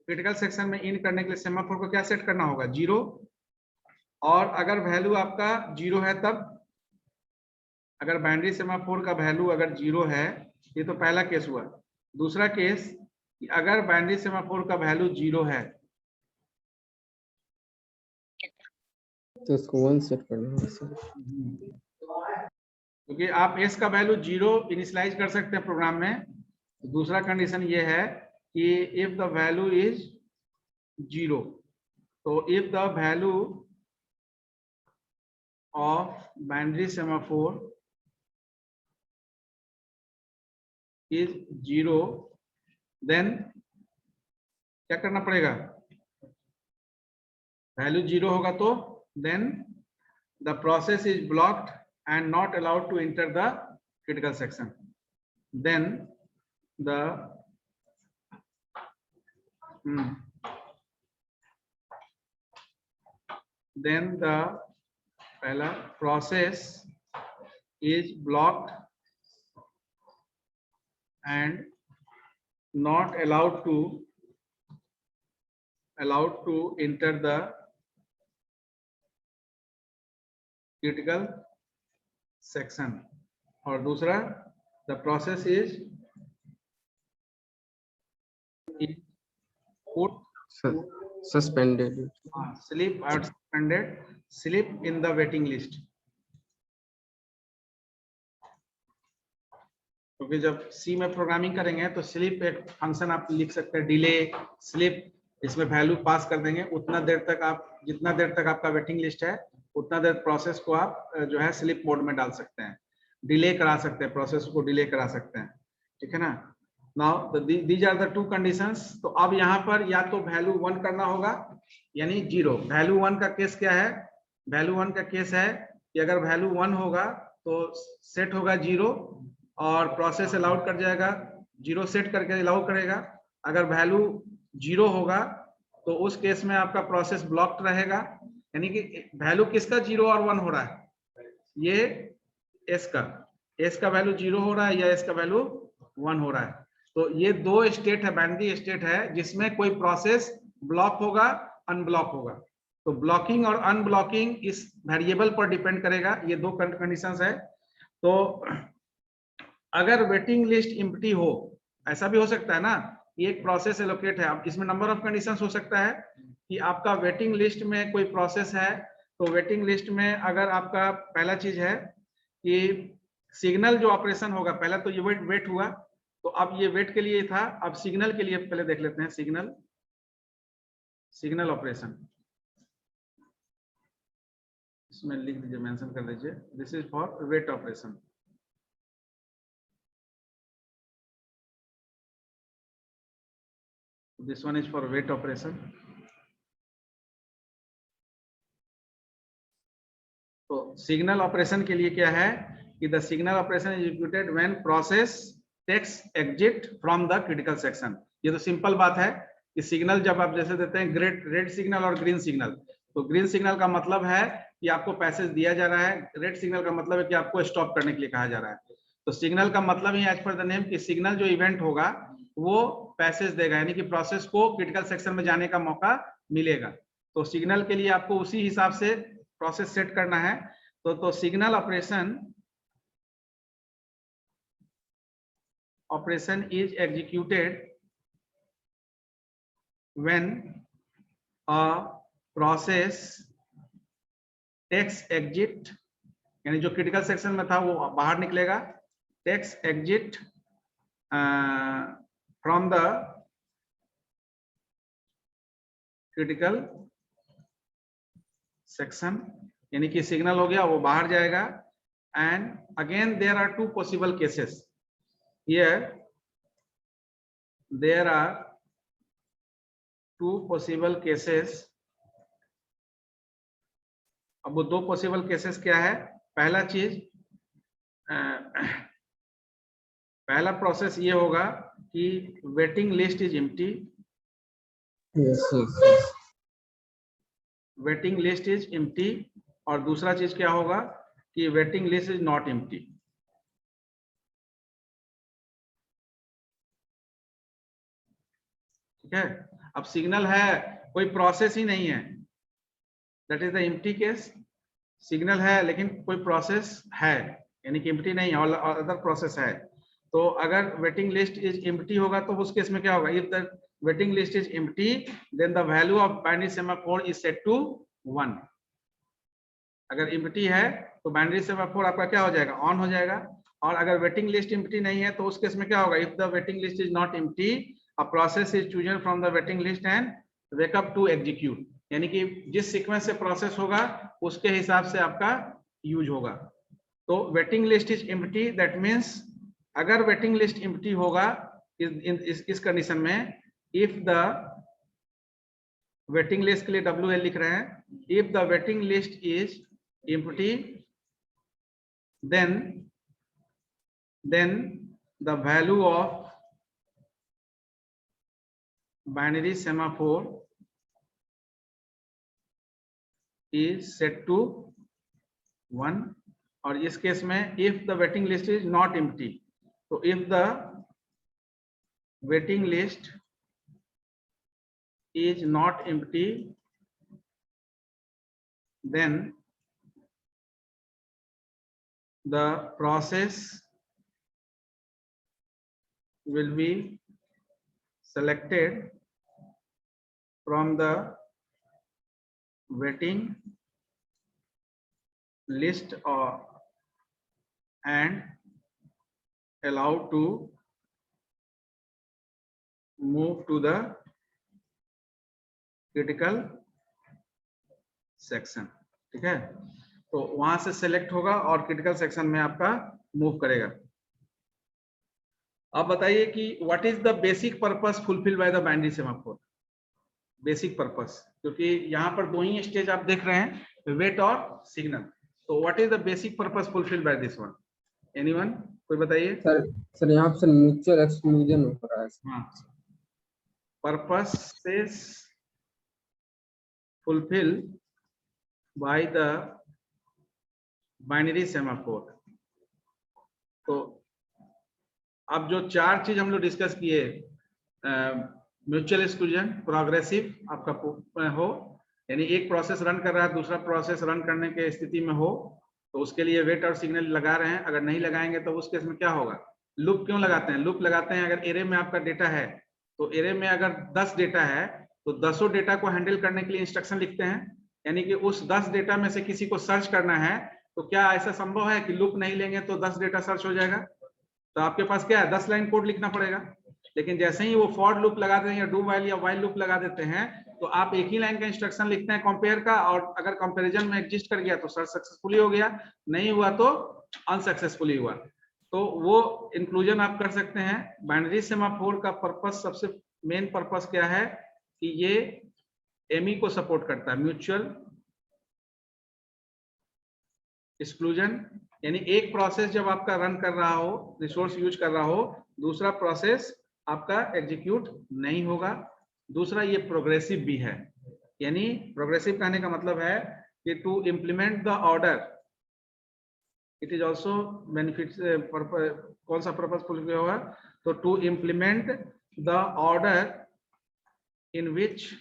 क्रिटिकल सेक्शन में इन करने के लिए सेमाफोर को क्या सेट करना होगा, 0, और अगर वैल्यू आपका 0 है तब, अगर बाइनरी सेमाफोर का वैल्यू अगर 0 है, ये तो पहला केस हुआ। दूसरा केस कि अगर बाइनरी सेमाफोर का वैल्यू 0 है तो उसको 1 सेट करना होगा सर, क्योंकि आप s का वैल्यू 0 इनिशियलाइज कर सकते हैं प्रोग्राम में। दूसरा कंडीशन ये है कि इफ द वैल्यू इज 0, तो if the value of binary semaphore is 0, then क्या करना पड़ेगा, वैल्यू 0 होगा तो then the process is blocked and not allowed to enter the critical section, then the पहला process is blocked and not allowed to enter the critical section, और दूसरा the process is suspended, sleep और suspended, sleep in the waiting list. क्योंकि जब सी में programming करेंगे तो sleep एक फंक्शन आप लिख सकते हैं, डिले स्लीप, इसमें वैल्यू पास कर देंगे, उतना देर तक आप, जितना देर तक आपका वेटिंग लिस्ट है उतना देर प्रोसेस को आप जो है स्लीप मोड में डाल सकते हैं, डिले करा सकते हैं, प्रोसेस को डिले करा सकते हैं, ठीक है ना। Now these are the two conditions. तो अब यहाँ पर या तो वैल्यू 1 करना होगा यानी 0। वैल्यू 1 का केस क्या है, वैल्यू 1 का केस है कि अगर वैल्यू 1 होगा तो सेट होगा 0 और प्रोसेस अलाउड कर जाएगा, 0 सेट करके अलाउ करेगा। अगर वैल्यू 0 होगा तो उस केस में आपका प्रोसेस ब्लॉक्ड रहेगा, यानी कि वैल्यू किसका 0 और 1 हो रहा है, ये s का वैल्यू 0 हो रहा है या s का वैल्यू 1 हो रहा है। तो ये दो स्टेट है, बाइनरी स्टेट है जिसमें कोई प्रोसेस ब्लॉक होगा, अनब्लॉक होगा। तो ब्लॉकिंग और अनब्लॉकिंग इस वेरिएबल पर डिपेंड करेगा, ये दो कंडीशंस है। तो अगर वेटिंग लिस्ट एम्प्टी हो, ऐसा भी हो सकता है ना, एक प्रोसेस एलोकेट है, अब इसमें नंबर ऑफ कंडीशंस हो सकता है कि आपका वेटिंग लिस्ट में कोई प्रोसेस है, तो वेटिंग लिस्ट में अगर आपका पहला चीज है कि सिग्नल जो ऑपरेशन होगा, पहला तो ये वेट हुआ, तो अब ये वेट के लिए था, अब सिग्नल के लिए पहले देख लेते हैं। सिग्नल सिग्नल ऑपरेशन, इसमें लिख दीजिए, मेंशन कर दीजिए, this is for wait operation. This one is for wait operation. तो सिग्नल ऑपरेशन के लिए क्या है कि the signal operation executed when process takes exit from the critical section. ये तो सिंपल बात है कि सिग्नल जब आप जैसे देते हैं रेड सिग्नल और ग्रीन सिग्नल, तो ग्रीन सिग्नल का मतलब है कि आपको पैसेज दिया जा रहा है, रेड सिग्नल का मतलब है कि आपको स्टॉप करने के लिए कहा जा रहा है। तो सिग्नल का मतलब ही एज पर द नेम कि सिग्नल जो इवेंट होगा वो पैसेज देगा, यानी कि प्रोसेस को क्रिटिकल सेक्शन में जाने का मौका मिलेगा। तो सिग्नल के लिए आपको उसी हिसाब से प्रोसेस सेट करना है। तो signal operation is executed when a process takes exit, यानी जो क्रिटिकल सेक्शन में था वो बाहर निकलेगा, takes exit from the critical section, यानी कि सिग्नल हो गया वो बाहर जाएगा। And again there are two possible cases, here there are two possible cases. अब वो दो पॉसिबल केसेस क्या है? पहला चीज, पहला प्रोसेस ये होगा कि waiting list is empty, waiting list is empty, और दूसरा चीज क्या होगा कि waiting list is not empty. ठीक है, अब सिग्नल है, कोई प्रोसेस ही नहीं है, that is the empty case. Signal है लेकिन कोई प्रोसेस है, यानी कि एम्प्टी नहीं है और अदर प्रोसेस है। तो अगर वेटिंग लिस्ट इज एम्प्टी होगा तो उस केस में क्या होगा? If the waiting list is empty then the value of binary semaphore is set to 1। अगर एम्प्टी है तो बाइनरी सेमाफोर आपका क्या हो जाएगा? ऑन हो जाएगा। और अगर वेटिंग लिस्ट एम्प्टी नहीं है तो उस केस में क्या होगा? If the waiting list is not empty a process is chosen from the waiting list and wake up to execute, यानी कि जिस सीक्वेंस से प्रोसेस होगा उसके हिसाब से आपका यूज होगा। तो waiting list is empty, that means अगर वेटिंग लिस्ट एम्प्टी होगा इस कंडीशन में, इफ द वेटिंग लिस्ट के लिए WL लिख रहे हैं, if the waiting list is empty then the value of binary semaphore is set to 1। और इस केस में if the waiting list is not empty, तो if the waiting list is not empty then the process will be selected from the waiting list and allowed to move to the critical section। ठीक है, तो वहां से select होगा और critical section में आपका मूव करेगा। अब बताइए कि what is the basic purpose fulfil by the binary semaphore? Basic purpose, क्योंकि यहाँ पर दो ही स्टेज आप देख रहे हैं, वेट और सिग्नल। तो what is the basic purpose fulfil by this one? Anyone, कोई बताइए। सर यहाँ पर म्यूचुअल एक्सक्लूजन हो रहा है। हाँ, purposes fulfil by the binary semaphore. तो अब जो चार चीज हम लोग डिस्कस किए, म्यूचुअल एक्सक्लूजन, प्रोग्रेसिव आपका हो, यानी एक प्रोसेस रन कर रहा है दूसरा प्रोसेस रन करने के स्थिति में हो, तो उसके लिए वेट और सिग्नल लगा रहे हैं। अगर नहीं लगाएंगे तो उस केस में क्या होगा? लूप क्यों लगाते हैं? लूप लगाते हैं अगर एरे में आपका डेटा है, तो एरे में अगर 10 डेटा है तो 10 डेटा को हैंडल करने के लिए इंस्ट्रक्शन लिखते हैं, यानी कि उस 10 डेटा में से किसी को सर्च करना है। तो क्या ऐसा संभव है कि लूप नहीं लेंगे तो 10 डेटा सर्च हो जाएगा? तो आपके पास क्या है? 10 लाइन कोड लिखना पड़ेगा। लेकिन जैसे ही वो फॉर लूप लगा देते हैं या डू वाइल या वाइल लूप लगा देते हैं, तो आप एक ही लाइन का इंस्ट्रक्शन लिखते हैं कंपेयर का, और अगर कंपैरिजन में एग्जिस्ट कर गया तो सर्च सक्सेसफुली हो गया, नहीं हुआ तो अनसक्सेसफुली हुआ। तो वो इंक्लूजन आप कर सकते हैं। बाइनरी सेमाफोर का पर्पस, सबसे मेन पर्पस क्या है कि ये एमई को सपोर्ट करता है, म्यूचुअल एक्सक्लूजन। यानी एक प्रोसेस जब आपका रन कर रहा हो, रिसोर्स यूज कर रहा हो, दूसरा प्रोसेस आपका एग्जीक्यूट नहीं होगा। दूसरा ये प्रोग्रेसिव भी है, यानी प्रोग्रेसिव कहने का मतलब है कि to implement the order it is also benefits. कौन सा पर्पस फुल होगा? तो to implement the order in which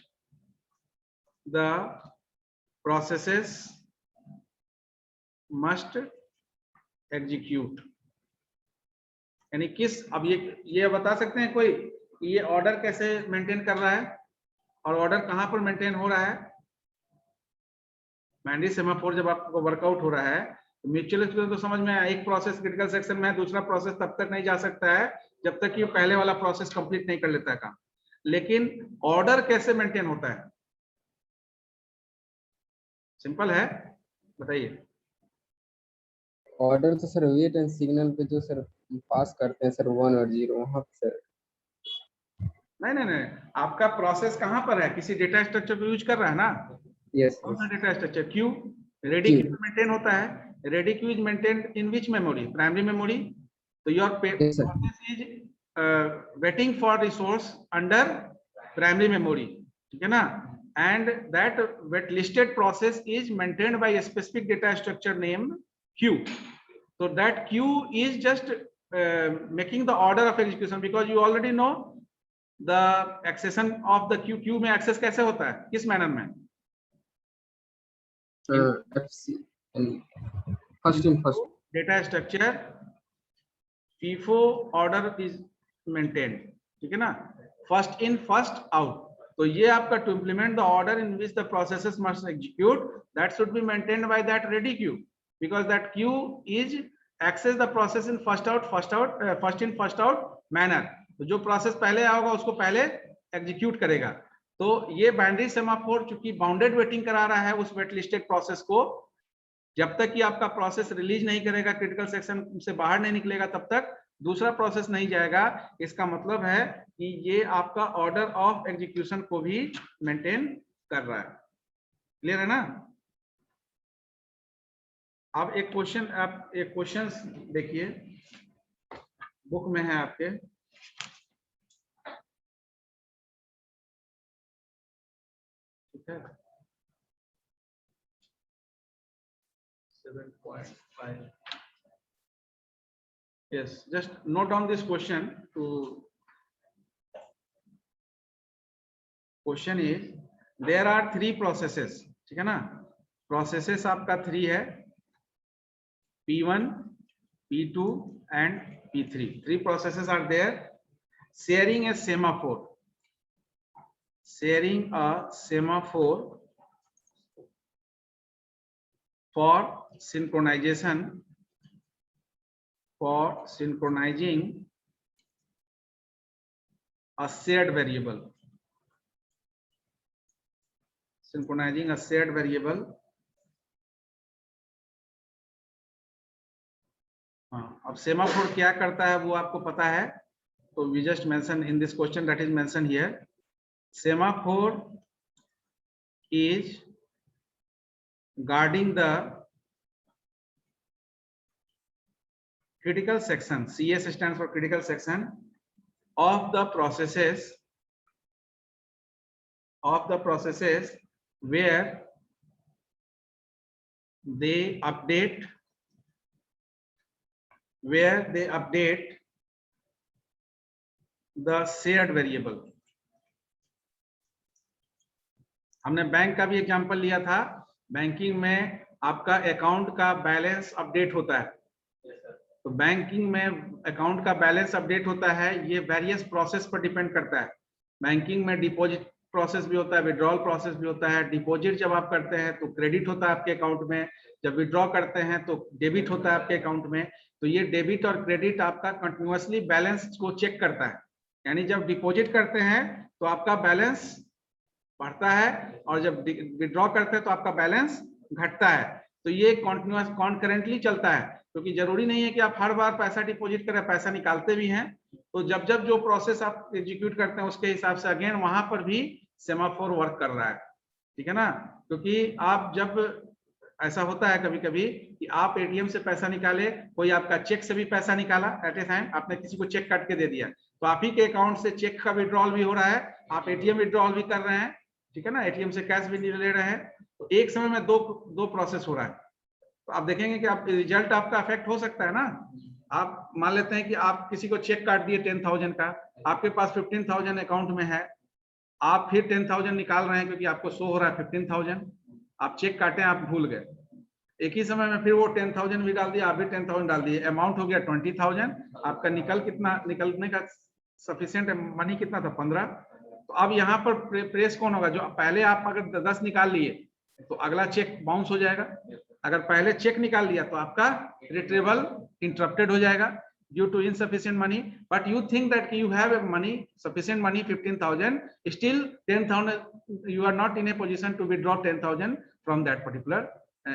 the processes must execute। यानी किस, अब ये बता सकते हैं कोई ये ऑर्डर कैसे मेंटेन कर रहा है और ऑर्डर कहां पर मेंटेन हो रहा है? बाइनरी सेमाफोर जब आपको वर्कआउट हो रहा है तो म्यूचुअल एक्सक्लूजन तो समझ में आया, एक प्रोसेस क्रिटिकल सेक्शन में है, दूसरा प्रोसेस तब तक नहीं जा सकता है जब तक कि पहले वाला प्रोसेस कंप्लीट नहीं कर लेता है काम। लेकिन ऑर्डर कैसे मेंटेन होता है? सिंपल है, बताइए। ऑर्डर तो सर वेट एंड सिग्नल पे जो सर पास करते हैं सर 1 और 0 वहां पे सर। नहीं, आपका प्रोसेस कहां पर है? किसी डेटा स्ट्रक्चर को यूज कर रहा है ना? यस कौन सा data structure? Queue. Ready queue maintain होता है। Ready queue is maintained in which memory? Primary memory. तो your process is waiting for resource under primary memory, ठीक है ना? And that wait listed process is maintained by a specific data structure named queue. So that queue is just making the order of execution, because you already know the accession of the queue। queue में access कैसे होता है, किस manner में? First in first data structure FIFO order is maintained, ठीक है ना? First in first out. तो ये आपका to implement the order in which the processes must execute, that should be maintained by that ready queue, because that queue is access the process in first in first out manner. तो जो process पहले आएगा उसको पहले execute करेगा। तो ये binary semaphore चूंकि बाउंडेड वेटिंग करा रहा है उस वेट लिस्टेड प्रोसेस को, जब तक कि आपका प्रोसेस रिलीज नहीं करेगा, क्रिटिकल सेक्शन से बाहर नहीं निकलेगा, तब तक दूसरा प्रोसेस नहीं जाएगा। इसका मतलब है कि ये आपका ऑर्डर ऑफ एग्जीक्यूशन को भी मेंटेन कर रहा है। क्लियर है ना? अब एक क्वेश्चन देखिए, बुक में है आपके, ठीक है? 7.5। yes, just note down this question. Question is there are 3 processes, ठीक है ना? प्रोसेसेस आपका 3 है, P1, P2 and P3। 3 processes are there sharing a semaphore for synchronizing a shared variable, हाँ, अब सेमाफोर क्या करता है वो आपको पता है, तो we just mention in this question, that is mentioned here, semaphore is guarding the critical section, CS stands for critical section, of the processes where they update the shared variable। हमने bank का भी example लिया था। Banking में आपका account का balance update होता है, तो बैंकिंग में अकाउंट का बैलेंस अपडेट होता है, ये वेरियस प्रोसेस पर डिपेंड करता है। बैंकिंग में डिपॉजिट प्रोसेस भी होता है, विड्रॉल प्रोसेस भी होता है। डिपॉजिट जब आप करते हैं तो क्रेडिट होता है आपके अकाउंट में, जब विड्रॉ करते हैं तो डेबिट होता है आपके अकाउंट में। तो ये डेबिट और क्रेडिट आपका कंटिन्यूअसली बैलेंस को चेक करता है। यानी जब डिपॉजिट करते हैं तो आपका बैलेंस बढ़ता है, और जब विड्रॉ करते हैं तो आपका बैलेंस घटता है। तो ये कॉन्टिन्यूअस कॉन्करेंटली चलता है, क्योंकि जरूरी नहीं है कि आप हर बार पैसा डिपॉजिट करें, पैसा निकालते भी हैं। तो जब जब जो प्रोसेस आप एग्जीक्यूट करते हैं उसके हिसाब से अगेन वहां पर भी सेमाफोर वर्क कर रहा है, ठीक है ना। क्योंकि आप जब ऐसा होता है कभी कभी कि आप एटीएम से पैसा निकाले, कोई आपका चेक से भी पैसा निकाला एट ए टाइम, आपने किसी को चेक काट के दे दिया, तो आप ही के अकाउंट से चेक का विड्रॉल भी हो रहा है, आप एटीएम विड्रॉल भी कर रहे हैं, ठीक है ना, एटीएम से कैश भी ले रहे हैं। तो एक समय में दो प्रोसेस हो रहा है। तो आप देखेंगे कि आप रिजल्ट आपका अफेक्ट हो सकता है ना। आप मान लेते हैं कि आप किसी को चेक काट दिए 10,000 का, आपके पास 15,000 अकाउंट में है, आप फिर 10,000 निकाल रहे हैं क्योंकि आपको शो हो रहा है 15,000, आप चेक काटे, आप भूल गए, एक ही समय में फिर वो 10,000 भी डाल दिया, आप भी 10,000 डाल दिए, अमाउंट हो गया 20,000, आपका निकलने का सफिशिएंट मनी कितना था 15। तो अब यहाँ पर प्रेस कौन होगा, जो पहले आप अगर 10 निकाल लिए तो अगला चेक बाउंस हो जाएगा, अगर पहले चेक निकाल लिया तो आपका रिट्रीवल इंटरप्टेड हो जाएगा due to insufficient money, but you think that you have sufficient money 15,000, still 10,000 you are not in a position to withdraw 10,000 from that particular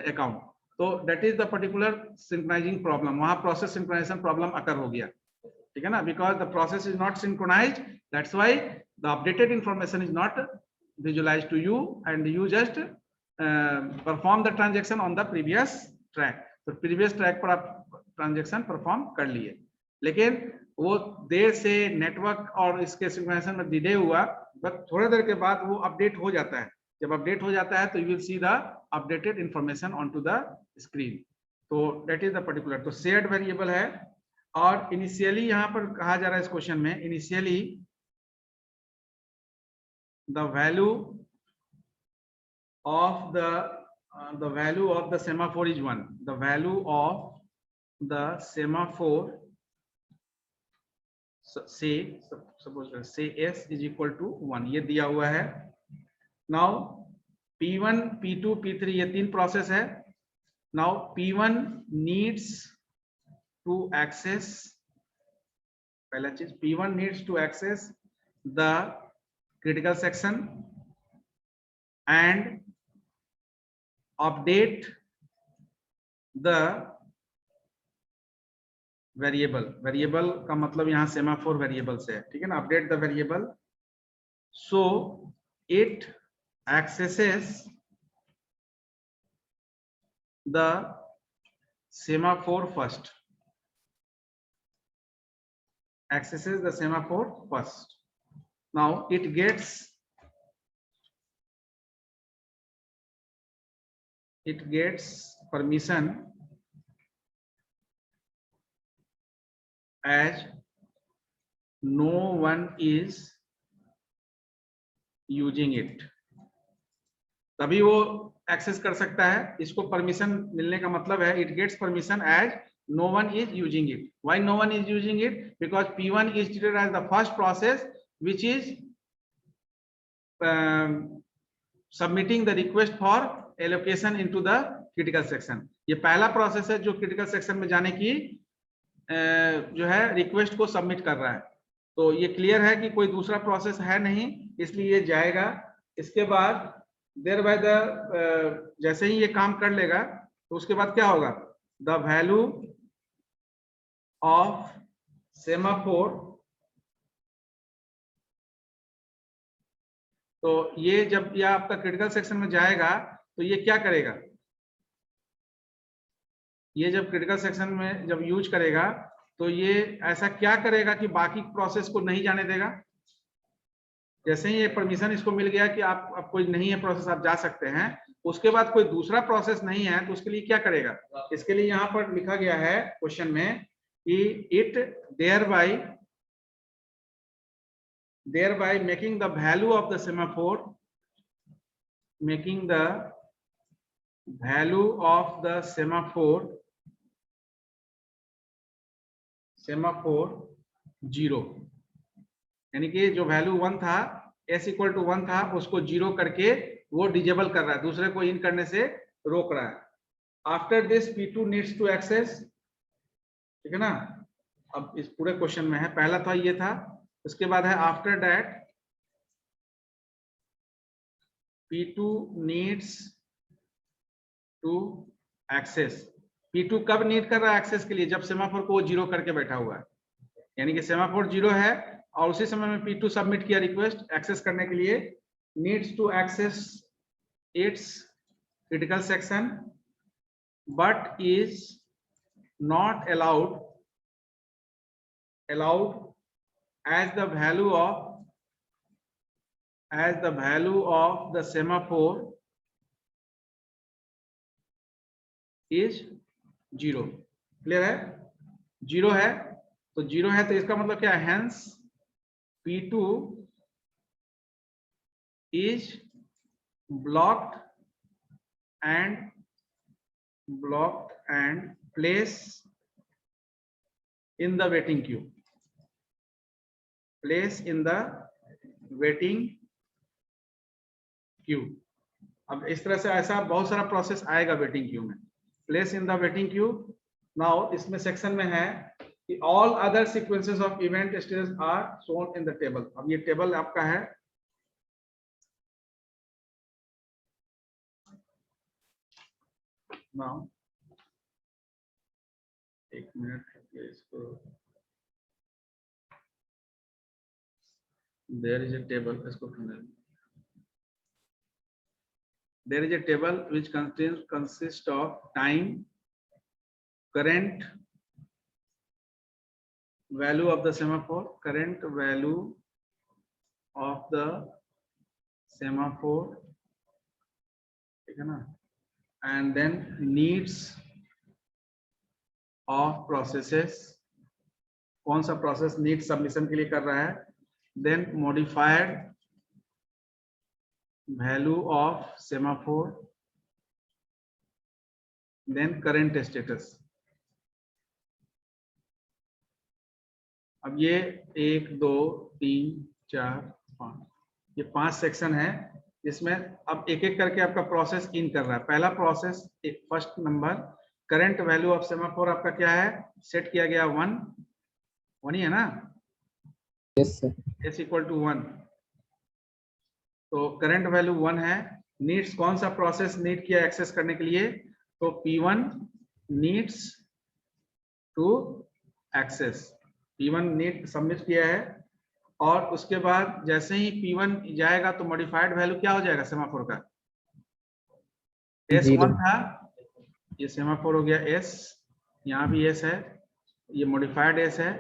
account. So that is the particular synchronizing problem, वहाँ process synchronization problem occur हो गया, ठीक है ना, because the process is not synchronized, that's why the updated information is not visualized to you and you just perform the transaction on the previous track. तो previous track पर आप transaction perform कर लिए, लेकिन वो देर से नेटवर्क और इसके सिंक्रोनाइजेशन में डिले हुआ, बट थोड़ी देर के बाद वो अपडेट हो जाता है। जब अपडेट हो जाता है तो you will see the updated information on to the screen. तो दैट इज द पर्टिकुलर, तो शेयर्ड वेरिएबल है। और इनिशियली यहाँ पर कहा जा रहा है इस क्वेश्चन में, initially the value of the semaphore is 1, the value of the semaphore, say suppose say s is equal to 1, ये दिया हुआ है। now p1 p2 p3 ये तीन प्रोसेस है। now p1 needs to access, पहला चीज p1 needs to access the critical section and update the variable का मतलब यहाँ सेमाफोर वेरिएबल से है, ठीक है ना, update the variable, so it axes the semaphore first, accesses the semaphore first. Now it gets permission as no one is using it, तभी वो एक्सेस कर सकता है। इसको परमिशन मिलने का मतलब है it gets permission as no one is using it. Why no one is using it? Because P1 is treated as the first process which is submitting the request for allocation into the critical section. ये पहला process है जो critical section में जाने की जो है request को सबमिट कर रहा है। तो ये क्लियर है कि कोई दूसरा प्रोसेस है नहीं, इसलिए ये जाएगा। इसके बाद देयर बाय द जैसे ही ये काम कर लेगा तो उसके बाद क्या होगा, द वैल्यू ऑफ सेमाफोर, तो ये जब यह आपका क्रिटिकल सेक्शन में जाएगा तो ये क्या करेगा, ये जब क्रिटिकल सेक्शन में जब यूज करेगा तो ये ऐसा क्या करेगा कि बाकी प्रोसेस को नहीं जाने देगा। जैसे ही ये परमिशन इसको मिल गया कि आप कोई नहीं है प्रोसेस, आप जा सकते हैं, उसके बाद कोई दूसरा प्रोसेस नहीं है तो उसके लिए क्या करेगा, इसके लिए यहाँ पर लिखा गया है क्वेश्चन में कि it thereby making the value of the semaphore, making the value of the semaphore 0, यानी कि जो वैल्यू 1 था, s इक्वल टू 1 था, उसको 0 करके वो डिजेबल कर रहा है, दूसरे को इन करने से रोक रहा है। After this P2 needs to access, ठीक है ना। अब इस पूरे क्वेश्चन में है, पहला था ये था, उसके बाद है after that P2 needs to access. P2 कब नीड कर रहा है एक्सेस के लिए? जब सेमाफोर को वो जीरो करके बैठा हुआ है, यानी कि सेमाफोर जीरो है और उसी समय में P2 सबमिट किया रिक्वेस्ट एक्सेस करने के लिए, needs to access its critical section but is not allowed as the value of the semaphore is 0. Clear है? जीरो है तो जीरो है तो इसका मतलब क्या है? Hence P2 is blocked and place in the waiting queue. Place in the waiting queue. अब इस तरह से ऐसा बहुत सारा प्रोसेस आएगा वेटिंग क्यू में. Place in the waiting queue. Now इसमें सेक्शन में है कि all other sequences of event stages are shown in the table. अब ये टेबल आपका है. नाउ एक मिनट इसको. There is a table. There is a table which consists of time, current value of the semaphore, ठीक है ना, and then needs of processes. कौन सा प्रोसेस नीड सबमिशन के लिए कर रहा है, then modified value of semaphore, then current status. अब ये 1 2 3 4 5 ये 5 सेक्शन है जिसमें अब एक एक करके आपका प्रोसेस इन कर रहा है. पहला process first number current value of semaphore आपका क्या है? सेट किया गया 1 ही है ना? Yes sir. S equal to 1. तो करंट वैल्यू 1 है. नीड्स कौन सा प्रोसेस नीड किया एक्सेस करने के लिए? तो P1 needs to access. P1 need submit किया है और उसके बाद जैसे ही P1 जाएगा तो मॉडिफाइड वैल्यू क्या हो जाएगा सेमाफोर का? S1 था, ये सेमाफोर हो गया S. यहाँ भी S है, ये मॉडिफाइड S है.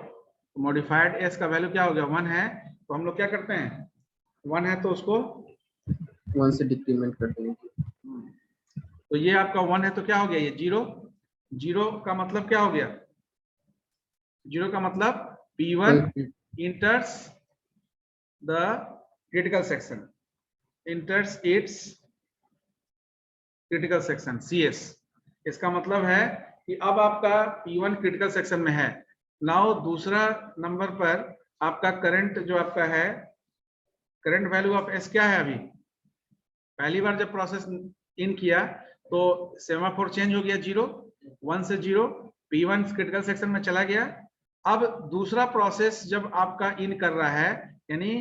मॉडिफाइड S का वैल्यू क्या हो गया? 1 है. तो हम लोग क्या करते हैं? 1 है तो उसको 1 से डिक्रीमेंट कर देंगे. तो ये आपका 1 है तो क्या हो गया? ये 0. 0 का मतलब क्या हो गया? 0 का मतलब P1 enters the critical section, enters its critical section CS. इसका मतलब है कि अब आपका P1 क्रिटिकल सेक्शन में है. नाउ दूसरा नंबर पर आपका करंट जो आपका है, करंट वैल्यू ऑफ S क्या है? अभी पहली बार जब प्रोसेस इन किया तो सेमाफोर चेंज हो गया 0, 1 से 0. P1 क्रिटिकल सेक्शन में चला गया. अब दूसरा प्रोसेस जब आपका इन कर रहा है, यानी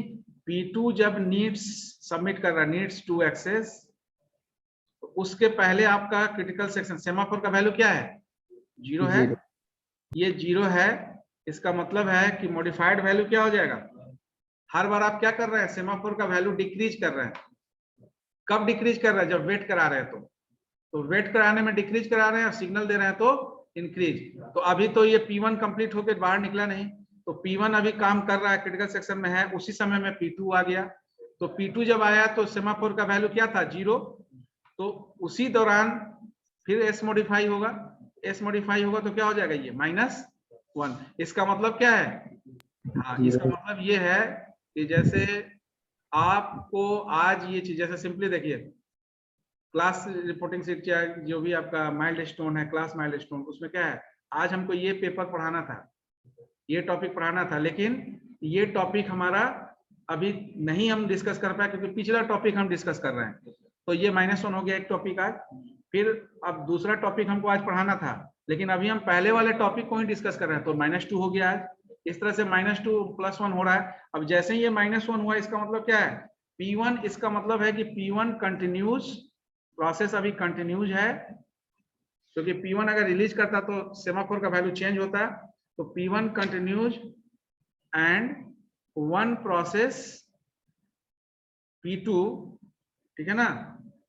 P2 जब नीड्स सबमिट कर रहा है, नीड्स टू एक्सेस, तो उसके पहले आपका क्रिटिकल सेक्शन सेमाफोर का वैल्यू क्या है? 0 है. ये 0 है. इसका मतलब है कि मॉडिफाइड वैल्यू क्या हो जाएगा? हर बार आप क्या कर रहे हैं? सेमाफोर का वैल्यू डिक्रीज कर रहे हैं. कब डिक्रीज कर रहा है? जब वेट करा रहे हैं तो वेट कराने में डिक्रीज करा रहे हैं और सिग्नल दे रहे हैं तो इंक्रीज. तो अभी तो ये P1 कंप्लीट होकर बाहर निकला नहीं, तो P1 अभी काम कर रहा है, क्रिटिकल सेक्शन में है. उसी समय में P2 आ गया. तो P2 जब आया तो सेमाफोर का वैल्यू क्या था? 0. तो उसी दौरान फिर S मॉडिफाई होगा. S मॉडिफाई होगा तो क्या हो जाएगा? ये -1. इसका मतलब क्या है? हाँ, इसका मतलब ये है कि जैसे आपको आज ये चीज, जैसे सिंपली देखिए क्लास रिपोर्टिंग सीट क्या है, जो भी आपका माइलस्टोन है, क्लास माइलस्टोन, उसमें क्या है? आज हमको ये पेपर पढ़ाना था, ये टॉपिक पढ़ाना था, लेकिन ये टॉपिक हमारा अभी नहीं हम डिस्कस कर पाए क्योंकि पिछला टॉपिक हम डिस्कस कर रहे हैं. तो ये -1 हो गया एक टॉपिक आज. फिर अब दूसरा टॉपिक हमको आज पढ़ाना था, लेकिन अभी हम पहले वाले टॉपिक को ही डिस्कस कर रहे हैं, तो -2 हो गया आज. इस तरह से -2 + 1 हो रहा है. अब जैसे ही ये -1 हुआ, इसका मतलब क्या है P1 इसका मतलब है कि P1 कंटिन्यूज, प्रोसेस अभी कंटिन्यूज है, क्योंकि P1 अगर रिलीज करता तो सेमाफोर का वैल्यू चेंज होता। तो P1 continues and one process P2, ठीक है ना,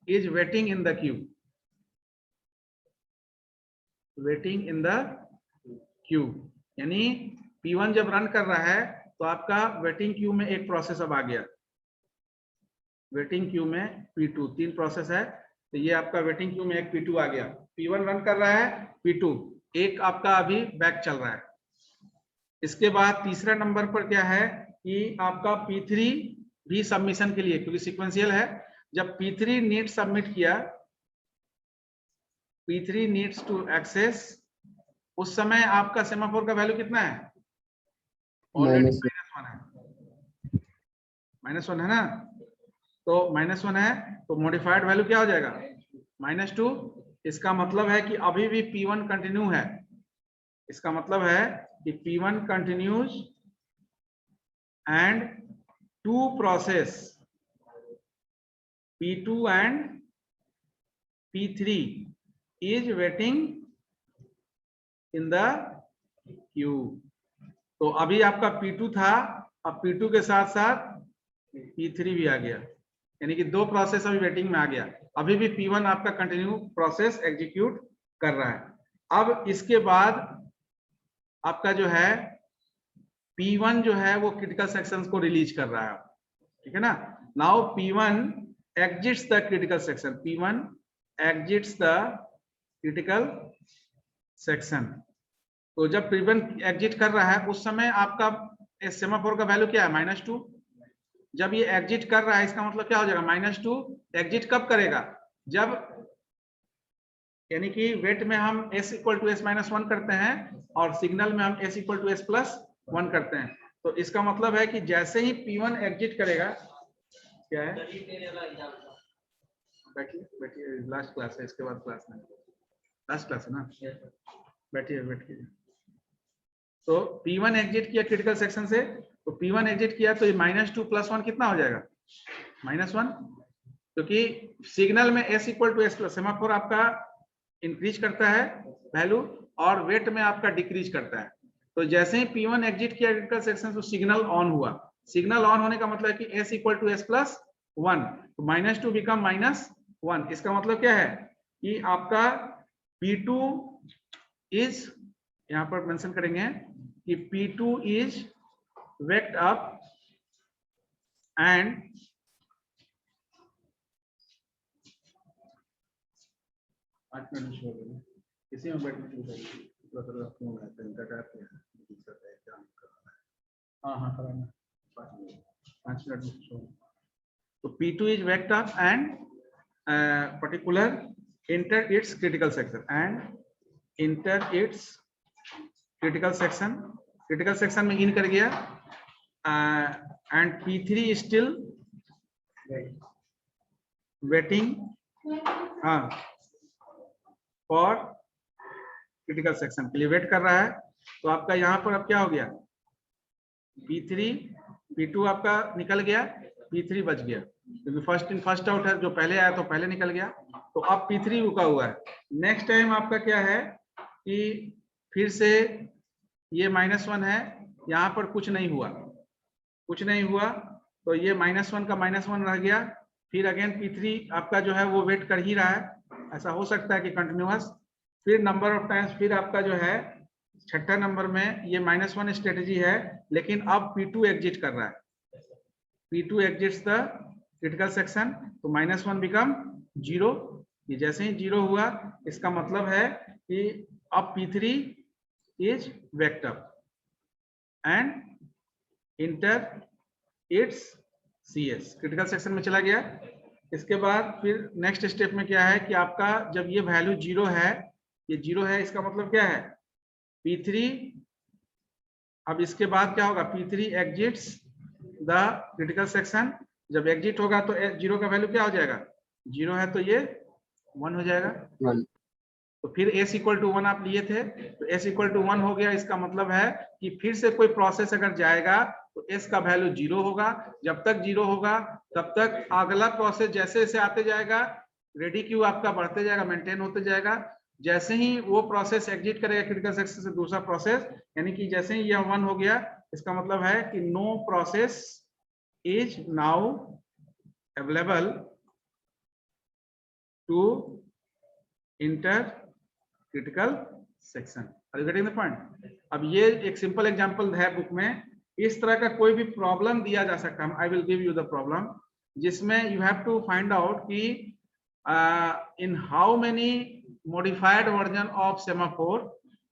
is waiting in the Q, waiting in the Q. यानी P1 जब रन कर रहा है तो आपका वेटिंग क्यू में एक प्रोसेस अब आ गया, वेटिंग क्यू में P2, 3 प्रोसेस है, तो ये आपका वेटिंग क्यू में एक P2 आ गया। P1 रन कर रहा है, P2 एक आपका अभी बैक चल रहा है। इसके बाद तीसरा नंबर पर क्या है कि आपका P3 भी सबमिशन के लिए, क्योंकि सीक्वेंशियल है, जब P3 नीड सबमिट किया, P3 नीड्स टू एक्सेस, उस समय आपका सेमाफोर का वैल्यू कितना है? ऑलरेडी -1 है, -1 है ना, तो -1 है, तो मॉडिफाइड वैल्यू क्या हो जाएगा? -2। इसका मतलब है कि अभी भी P1 कंटिन्यू है, इसका मतलब है कि P1 continues and 2 process P2 and P3 is waiting in the Q. तो अभी आपका P2 था, अब P2 के साथ साथ P3 भी आ गया, यानी कि 2 प्रोसेस अभी वेटिंग में आ गया। अभी भी P1 आपका कंटिन्यू प्रोसेस एग्जीक्यूट कर रहा है। अब इसके बाद आपका जो है P1 जो है वो क्रिटिकल सेक्शंस को रिलीज कर रहा है, ठीक है ना। Now P1 exits the critical section, P1 exits the critical section. तो जब P1 एग्जिट कर रहा है उस समय आपका सेमाफोर का वैल्यू क्या है? -2। जब ये एग्जिट कर रहा है इसका मतलब क्या हो जाएगा? -2। एग्जिट कब करेगा? जब, यानी कि वेट में हम s = s-1 करते हैं और सिग्नल में हम s = s+1 करते हैं। तो इसका मतलब है कि जैसे ही P1 एग्जिट करेगा, क्या है, बैठिए बैठिए, लास्ट क्लास है, इसके बाद क्लास नहीं, लास्ट क्लास है ना, बैठिए बैठिए। तो P1 एग्जिट किया क्रिटिकल सेक्शन से, तो P1 एग्जिट किया तो ये -2 + 1 कितना हो जाएगा? -1, क्योंकि सिग्नल में s = s+, सेमाफोर आपका इंक्रीज करता है वैल्यू और वेट में आपका डिक्रीज करता है। तो जैसे ही P1 एग्जिट किया क्रिटिकल सेक्शन तो सिग्नल ऑन हुआ, सिग्नल ऑन होने का मतलब है कि s = s+1, तो -2 बिकम -1। इसका मतलब क्या है कि आपका P2 इज, यहां पर मेंशन करेंगे कि P2 is waked up and इसी में बैठने हाँ कराना 5 मिनट में शो। तो P2 is waked up and particular inter it's critical section and inter it's critical section, critical section में इन कर गया and P3 is still waiting for critical section के लिए वेट कर रहा है। तो आपका यहाँ पर अब क्या हो गया? P3, P2 आपका निकल गया, P3 बच गया, क्योंकि फर्स्ट इन फर्स्ट आउट है, जो पहले आया तो पहले निकल गया। तो अब P3 रुका हुआ है। नेक्स्ट टाइम आपका क्या है कि फिर से ये -1 है, यहाँ पर कुछ नहीं हुआ, कुछ नहीं हुआ, तो ये -1 का -1 रह गया। फिर अगेन P3 आपका जो है वो वेट कर ही रहा है, ऐसा हो सकता है कि कंटिन्यूअस। फिर नंबर ऑफ टाइम्स फिर आपका जो है छठा नंबर में ये -1 स्ट्रेटेजी है, लेकिन अब P2 एग्जिट कर रहा है, P2 exits the critical section, तो -1 बिकम 0। ये जैसे ही 0 हुआ इसका मतलब है कि अब P3 is waked up and inter it's CS, critical section में चला गया। इसके बाद फिर नेक्स्ट स्टेप में क्या है कि आपका जब ये वैल्यू 0 है, ये 0 है, इसका मतलब क्या है? P3, अब इसके बाद क्या होगा? P3 exits the critical section, जब एग्जिट होगा तो 0 का वैल्यू क्या हो जाएगा? 0 है तो ये 1 हो जाएगा। तो फिर s = 1 आप लिए थे, तो s = 1 हो गया। इसका मतलब है कि फिर से कोई प्रोसेस अगर जाएगा तो s का वैल्यू 0 होगा। जब तक 0 होगा तब तक अगला प्रोसेस जैसे जैसे आते जाएगा, रेडी क्यू आपका बढ़ते जाएगा, मेंटेन होते जाएगा। जैसे ही वो प्रोसेस एग्जिट करेगा क्रिटिकल सेक्शन से दूसरा प्रोसेस, यानी कि जैसे ही ये 1 हो गया, इसका मतलब है कि no process is now available to enter critical section. Are you getting the point? अब ये एक सिंपल एग्जांपल है बुक में। इस तरह का कोई भी प्रॉब्लम दिया जा सकता है, I will give you the problem, जिसमें you have to find out कि in how many modified version of semaphore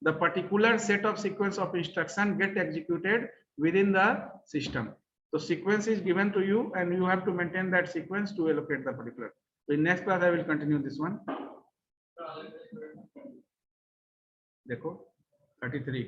the particular set of sequence of instruction get executed within the system. So sequence is given to you and you have to maintain that sequence to allocate the particular. So in next class I will continue this one. देखो 33